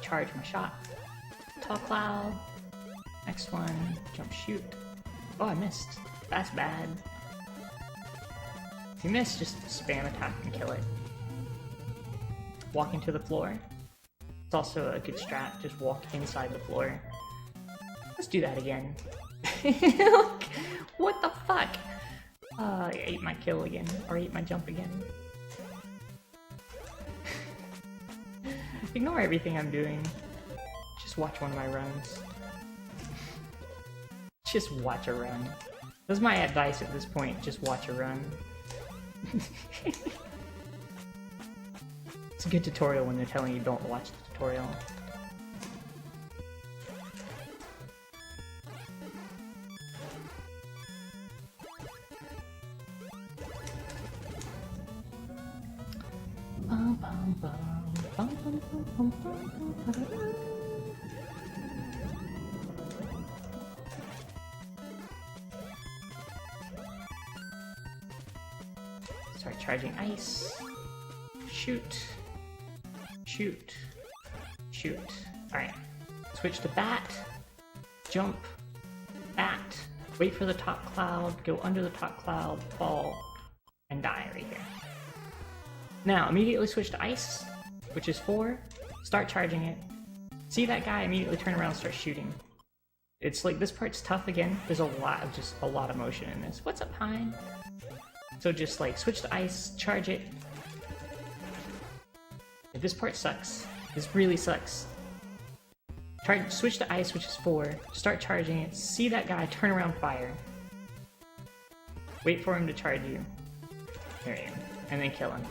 Charge my shot. Tall cloud. Next one. Jump, shoot. Oh, I missed. That's bad. If you miss, just spam attack and kill it. Walking to the floor. It's also a good strat. Just walk inside the floor. Let's do that again. What the fuck? I ate my kill again. Or ate my jump again. Ignore everything I'm doing. Just watch one of my runs. Just watch a run. That's my advice at this point, just watch a run. It's a good tutorial when they're telling you don't watch the tutorial. Start charging ice. Shoot. Shoot. Shoot. Alright. Switch to bat. Jump. Bat. Wait for the top cloud. Go under the top cloud. Fall. And die right here. Now, immediately switch to ice, which is 4. Start charging it. See that guy? Immediately turn around and start shooting. It's like, this part's tough again. There's a lot of motion in this. What's up, Pine? So just like, switch to ice, charge it. If this part sucks. This really sucks. Switch to ice, which is 4. Start charging it. See that guy, turn around, fire. Wait for him to charge you. There you go. And then kill him.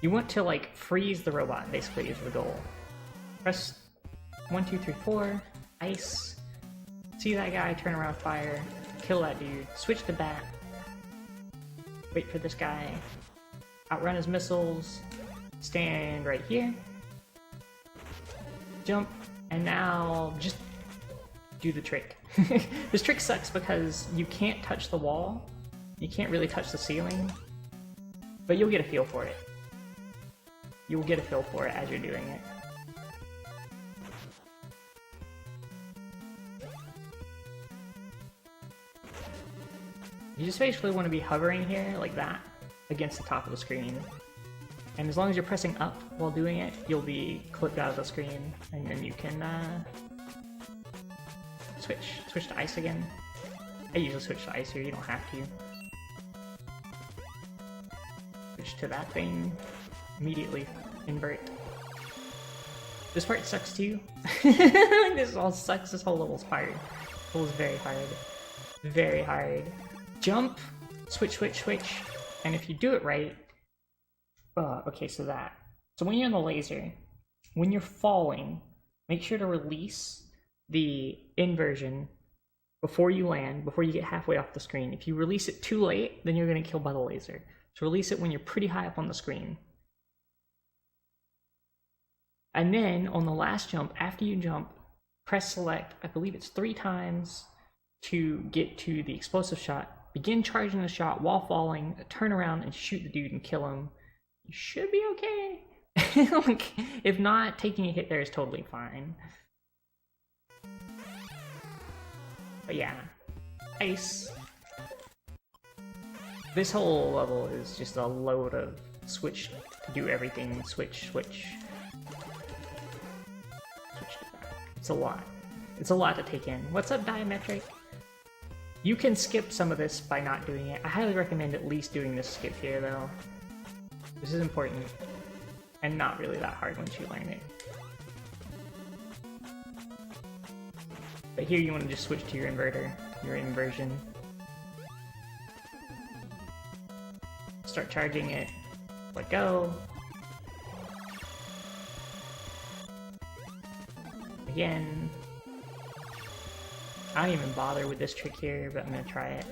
You want to, like, freeze the robot, basically, is the goal. Press 1, 2, 3, 4. Ice. See that guy, turn around, fire. Kill that dude. Switch to bat. Wait for this guy. Outrun his missiles. Stand right here. Jump. And now, just do the trick. This trick sucks because you can't touch the wall. You can't really touch the ceiling. But you'll get a feel for it. You'll get a feel for it as you're doing it. You just basically want to be hovering here, like that, against the top of the screen. And as long as you're pressing up while doing it, you'll be clipped out of the screen, and then you can switch to ice again. I usually switch to ice here, you don't have to. Switch to that thing, immediately invert. This part sucks too. This all sucks, this whole level's hard. This level's very hard. Very hard. Jump, switch, and if you do it right, okay, so when you're in the laser, when you're falling, make sure to release the inversion before you land, before you get halfway off the screen. If you release it too late, then you're going to kill by the laser. So release it when you're pretty high up on the screen. And then, on the last jump, after you jump, press select, I believe it's 3 times to get to the explosive shot. Begin charging the shot while falling, turn around and shoot the dude and kill him. You should be okay. If not, taking a hit there is totally fine. But yeah, ice. This whole level is just a load of switch to do everything, switch. It's a lot. It's a lot to take in. What's up, Diametric? You can skip some of this by not doing it. I highly recommend at least doing this skip here, though. This is important. And not really that hard once you learn it. But here you want to just switch to your inverter, your inversion. Start charging it. Let go. Again. I don't even bother with this trick here, but I'm gonna try it.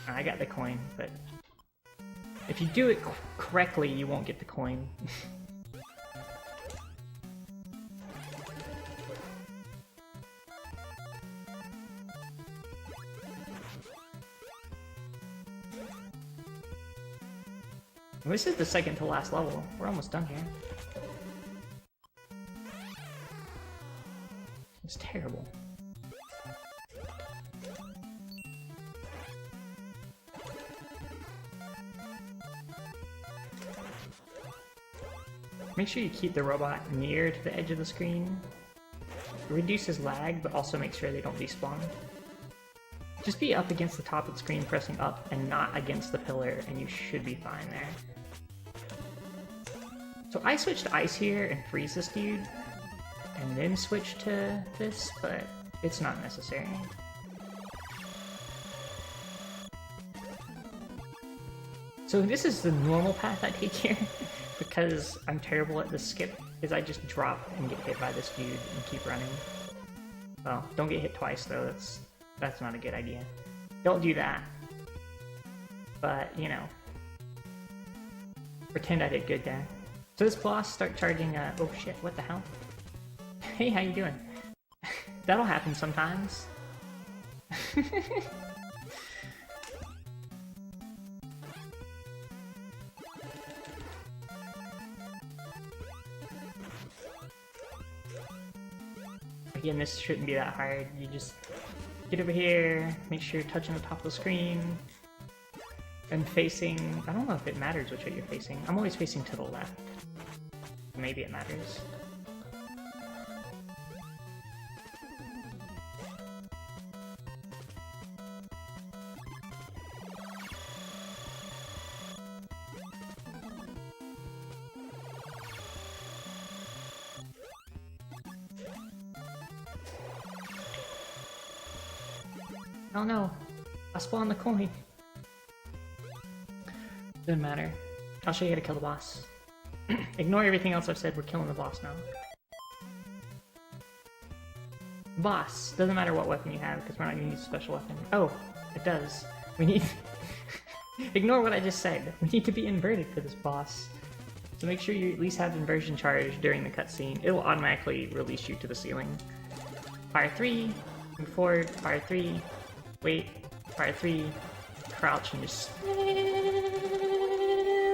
I got the coin, but if you do it correctly, you won't get the coin. This is the second to last level. We're almost done here. It's terrible. Make sure you keep the robot near to the edge of the screen. It reduces lag, but also make sure they don't despawn. Just be up against the top of the screen pressing up and not against the pillar, and you should be fine there. So I switched to ice here and freeze this dude, and then switch to this, but it's not necessary. So this is the normal path I take here, because I'm terrible at this skip, is I just drop and get hit by this dude and keep running. Well, don't get hit twice though, that's not a good idea. Don't do that. But, you know, pretend I did good there. So this boss, start charging, oh shit, what the hell? Hey, how you doing? That'll happen sometimes. Again, this shouldn't be that hard. You just get over here, make sure you're touching the top of the screen, and facing... I don't know if it matters which way you're facing. I'm always facing to the left. Maybe it matters. Oh no, I spawned the coin. Doesn't matter. I'll show you how to kill the boss. Ignore everything else I've said, we're killing the boss now. Boss. Doesn't matter what weapon you have, because we're not going to use a special weapon. Oh, it does. We need... Ignore what I just said. We need to be inverted for this boss. So make sure you at least have inversion charge during the cutscene. It will automatically release you to the ceiling. Fire 3, move forward, fire 3, wait, fire 3, crouch and just...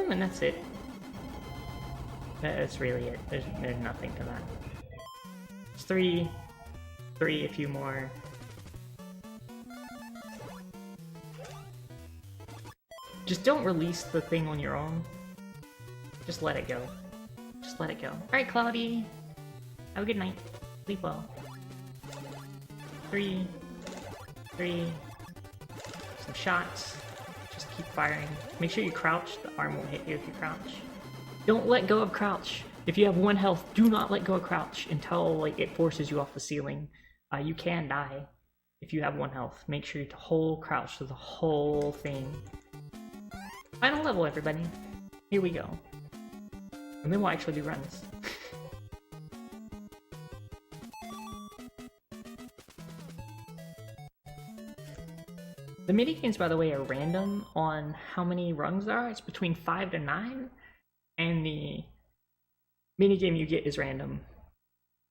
And that's it. That's really it. There's nothing to that. It's 3, a few more. Just don't release the thing on your own. Just let it go. Just let it go. Alright, Cloudy. Have a good night. Sleep well. 3. Some shots. Just keep firing. Make sure you crouch. The arm won't hit you if you crouch. Don't let go of crouch. If you have 1 health, do not let go of crouch until like it forces you off the ceiling. You can die if you have 1 health. Make sure to hold crouch through the whole thing. Final level, everybody. Here we go. And then we'll actually do runs. The minigames, by the way, are random on how many rungs there are. It's between 5 to 9, and the minigame you get is random.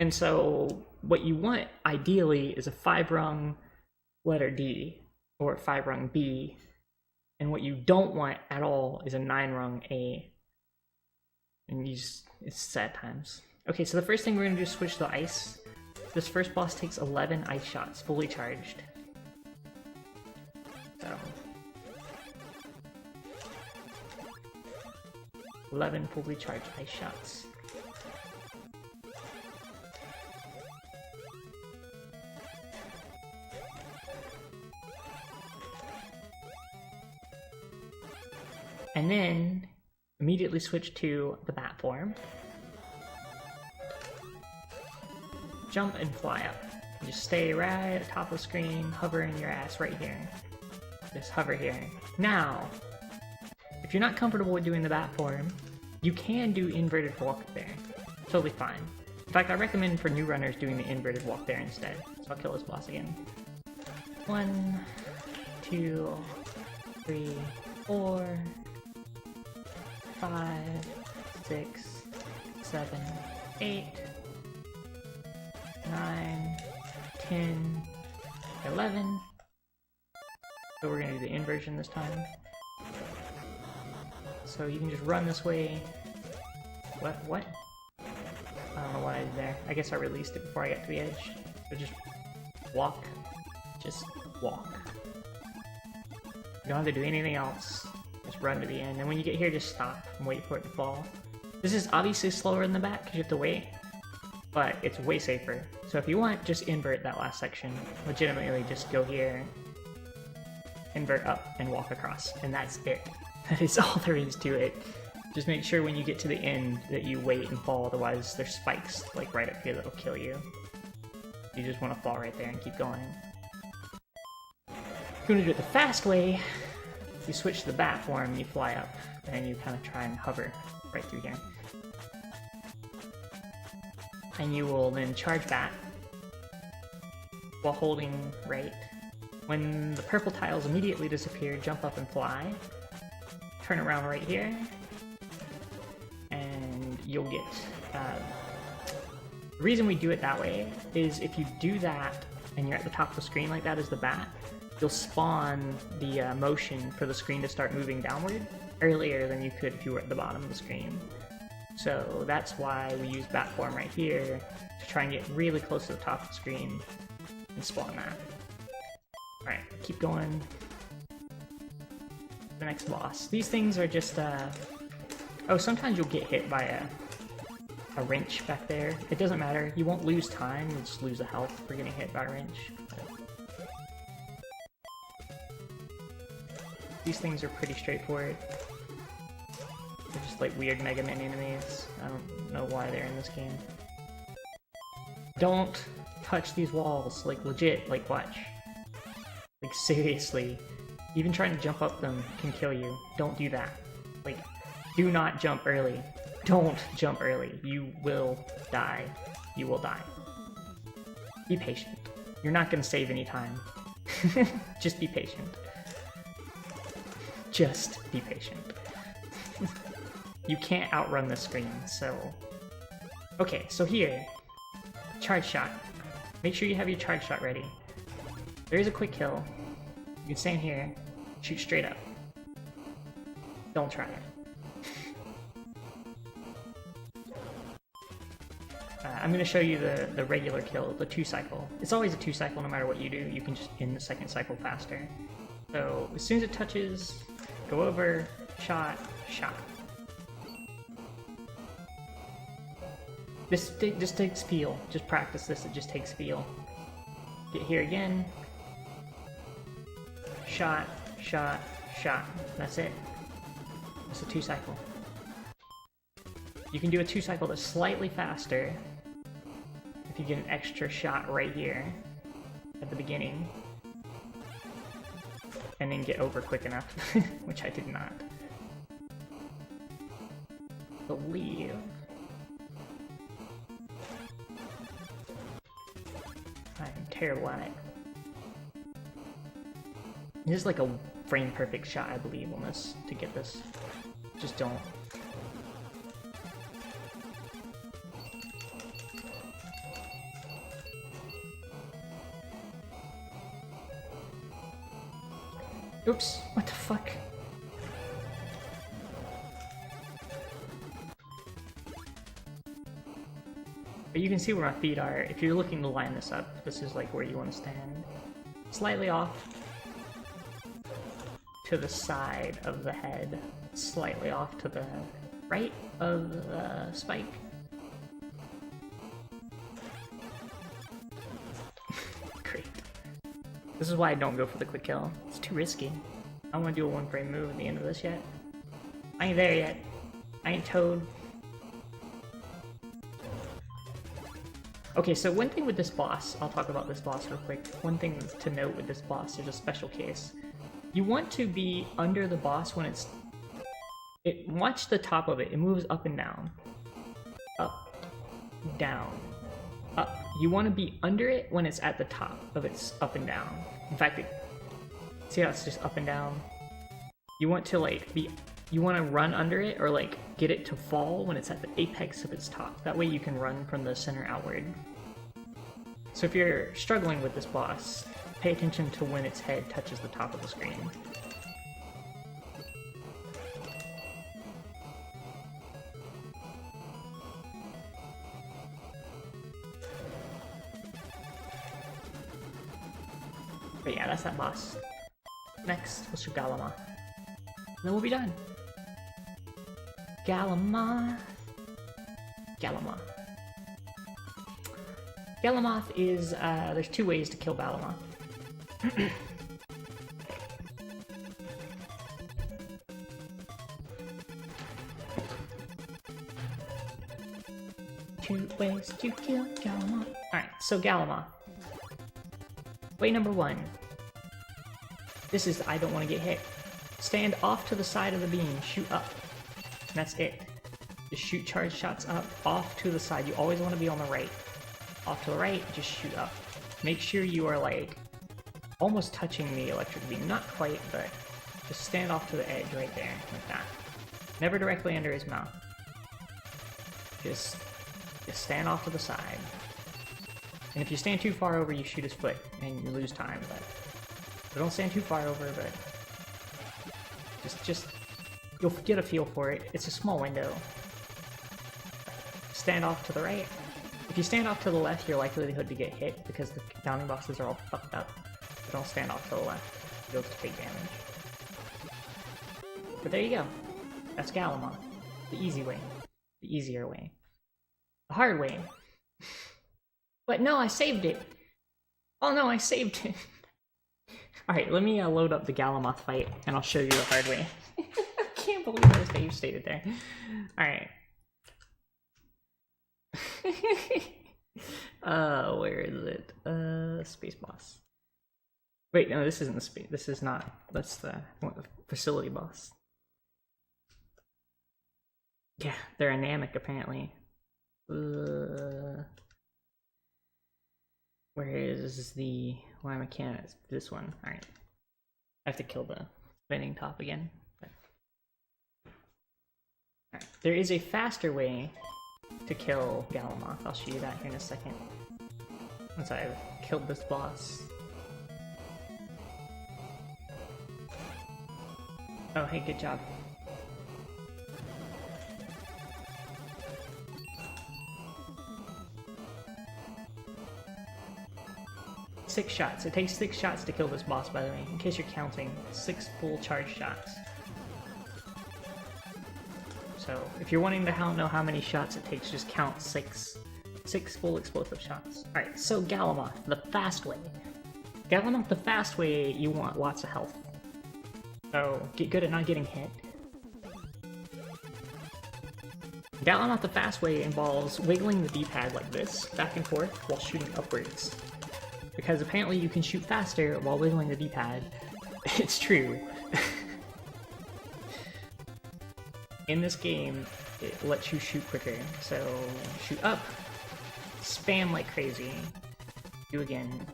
And so what you want, ideally, is a 5-rung letter D, or a 5-rung B, and what you don't want at all is a 9-rung A. And it's sad times. Okay, so the first thing we're gonna do is switch to ice. This first boss takes 11 ice shots, fully charged. So 11 fully charged ice shots. And then immediately switch to the bat form. Jump and fly up. Just stay right at the top of the screen, hovering your ass right here. Just hover here. Now, if you're not comfortable with doing the bat form, you can do inverted walk there. Totally fine. In fact, I recommend for new runners doing the inverted walk there instead. So I'll kill this boss again. 1, 2, 3, 4, 5, 6, 7, 8, 9, 10, 11. So we're gonna do the inversion this time. So you can just run this way. What? I don't know what I did there. I guess I released it before I got to the edge. So just walk. Just walk. You don't have to do anything else. Just run to the end. And when you get here, just stop and wait for it to fall. This is obviously slower in the back because you have to wait. But it's way safer. So if you want, just invert that last section. Legitimately, just go here, invert up, and walk across. And that's it. That is all there is to it. Just make sure when you get to the end that you wait and fall, otherwise there's spikes like right up here that'll kill you. You just want to fall right there and keep going. If you want to do it the fast way, you switch to the bat form, you fly up, and you kind of try and hover right through here. And you will then charge bat while holding right. When the purple tiles immediately disappear, jump up and fly. Turn around right here, and you'll get... the reason we do it that way is if you do that and you're at the top of the screen like that as the bat, you'll spawn the motion for the screen to start moving downward earlier than you could if you were at the bottom of the screen. So that's why we use bat form right here to try and get really close to the top of the screen and spawn that. Alright, keep going. The next boss. These things are just, oh, sometimes you'll get hit by a wrench back there. It doesn't matter. You won't lose time, you'll just lose the health for getting hit by a wrench. These things are pretty straightforward. They're just like weird Mega Man enemies. I don't know why they're in this game. Don't touch these walls, like legit, like watch. Like, seriously. Even trying to jump up them can kill you. Don't do that. Like, do not jump early. Don't jump early. You will die. You will die. Be patient. You're not gonna save any time. Just be patient. Just be patient. You can't outrun the screen, so... Okay, so here. Charge shot. Make sure you have your charge shot ready. There is a quick kill. You can stand here, shoot straight up. Don't try it. I'm going to show you the regular kill, the 2-cycle. It's always a 2-cycle no matter what you do. You can just end the second cycle faster. So as soon as it touches, go over, shot, shot. This just takes feel. Just practice this, it just takes feel. Get here again. Shot, shot, shot. That's it. It's a 2-cycle. You can do a 2-cycle that's slightly faster if you get an extra shot right here at the beginning. And then get over quick enough, which I did not. Believe. I'm terrible at it. This is like a frame perfect shot, I believe, on this to get this. Just don't. Oops, what the fuck? But you can see where my feet are. If you're looking to line this up, this is like where you want to stand. Slightly off to the side of the head. Slightly off to the right of the spike. Great. This is why I don't go for the quick kill. It's too risky. I don't want to do a 1-frame move at the end of this yet. I ain't there yet. I ain't Toad. Okay, so one thing with this boss, I'll talk about this boss real quick. One thing to note with this boss, there's a special case. You want to be under the boss when it's... watch the top of it. It moves up and down. Up. Down. Up. You want to be under it when it's at the top of its up and down. In fact, see how it's just up and down? You want to like be... You want to run under it or like get it to fall when it's at the apex of its top. That way you can run from the center outward. So if you're struggling with this boss, pay attention to when its head touches the top of the screen. But yeah, that's that boss. Next, we'll shoot Galamoth. Then we'll be done. Galamoth. Galamoth. Galamoth is, there's 2 ways to kill Galamoth. 2 ways to kill Galamoth. Alright, so Galamoth. Way number 1. This is I don't want to get hit. Stand off to the side of the beam, shoot up. And that's it. Just shoot charge shots up, off to the side. You always want to be on the right. Off to the right, just shoot up. Make sure you are like almost touching the electric beam. Not quite, but just stand off to the edge right there, like that. Never directly under his mouth. Just stand off to the side. And if you stand too far over, you shoot his foot and you lose time. But so don't stand too far over, but just you'll get a feel for it. It's a small window. Stand off to the right. If you stand off to the left, your likelihood to get hit because the bounding boxes are all fucked up. So don't stand off to the left. You'll just take damage. But there you go. That's Galamoth. The easy way. The easier way. The hard way. But no, I saved it! Oh no, I saved it! Alright, let me load up the Galamoth fight, and I'll show you the hard way. I can't believe I save stated there. Alright. Where is it? Space boss. Wait, no, this isn't the speed. This is not. That's the facility boss. Yeah, they're anemic apparently. Where is the... Why am I can't? This one. Alright. I have to kill the spinning top again. Alright. There is a faster way to kill Galamoth. I'll show you that here in a second. Once I've killed this boss. Oh, hey, good job. Six shots. It takes 6 shots to kill this boss, by the way, in case you're counting. 6 full charge shots. So, if you're wanting to know how many shots it takes, just count 6. 6 full explosive shots. Alright, so Galamoth, the fast way. Galamoth, the fast way, you want lots of health. So, get good at not getting hit. Galamoth, the fast way, involves wiggling the D-pad like this, back and forth, while shooting upwards. Because apparently you can shoot faster while wiggling the D-pad. It's true. In this game, it lets you shoot quicker. So, shoot up, spam like crazy, do again.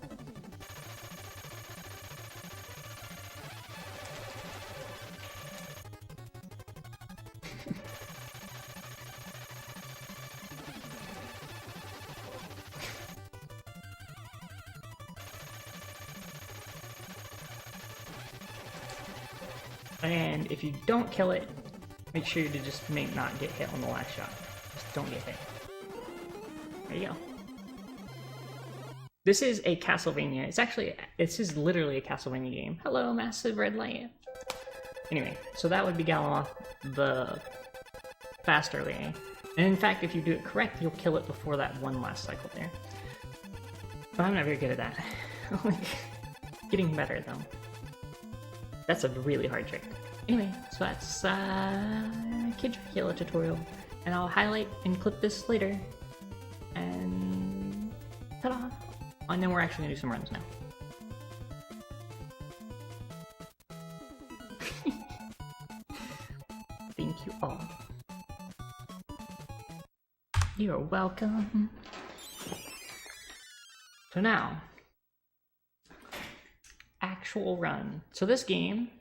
And if you don't kill it, make sure to just not get hit on the last shot. Just don't get hit. There you go. This is a Castlevania. This is literally a Castlevania game. Hello, massive red light. Anyway, so that would be Galamoth, the faster way. And in fact, if you do it correct, you'll kill it before that one last cycle there. But I'm not very good at that. Getting better, though. That's a really hard trick. Anyway, so that's Kid Dracula tutorial, and I'll highlight and clip this later, and ta-da! And then we're actually gonna do some runs now. Thank you all. You're welcome. So now, actual run. So this game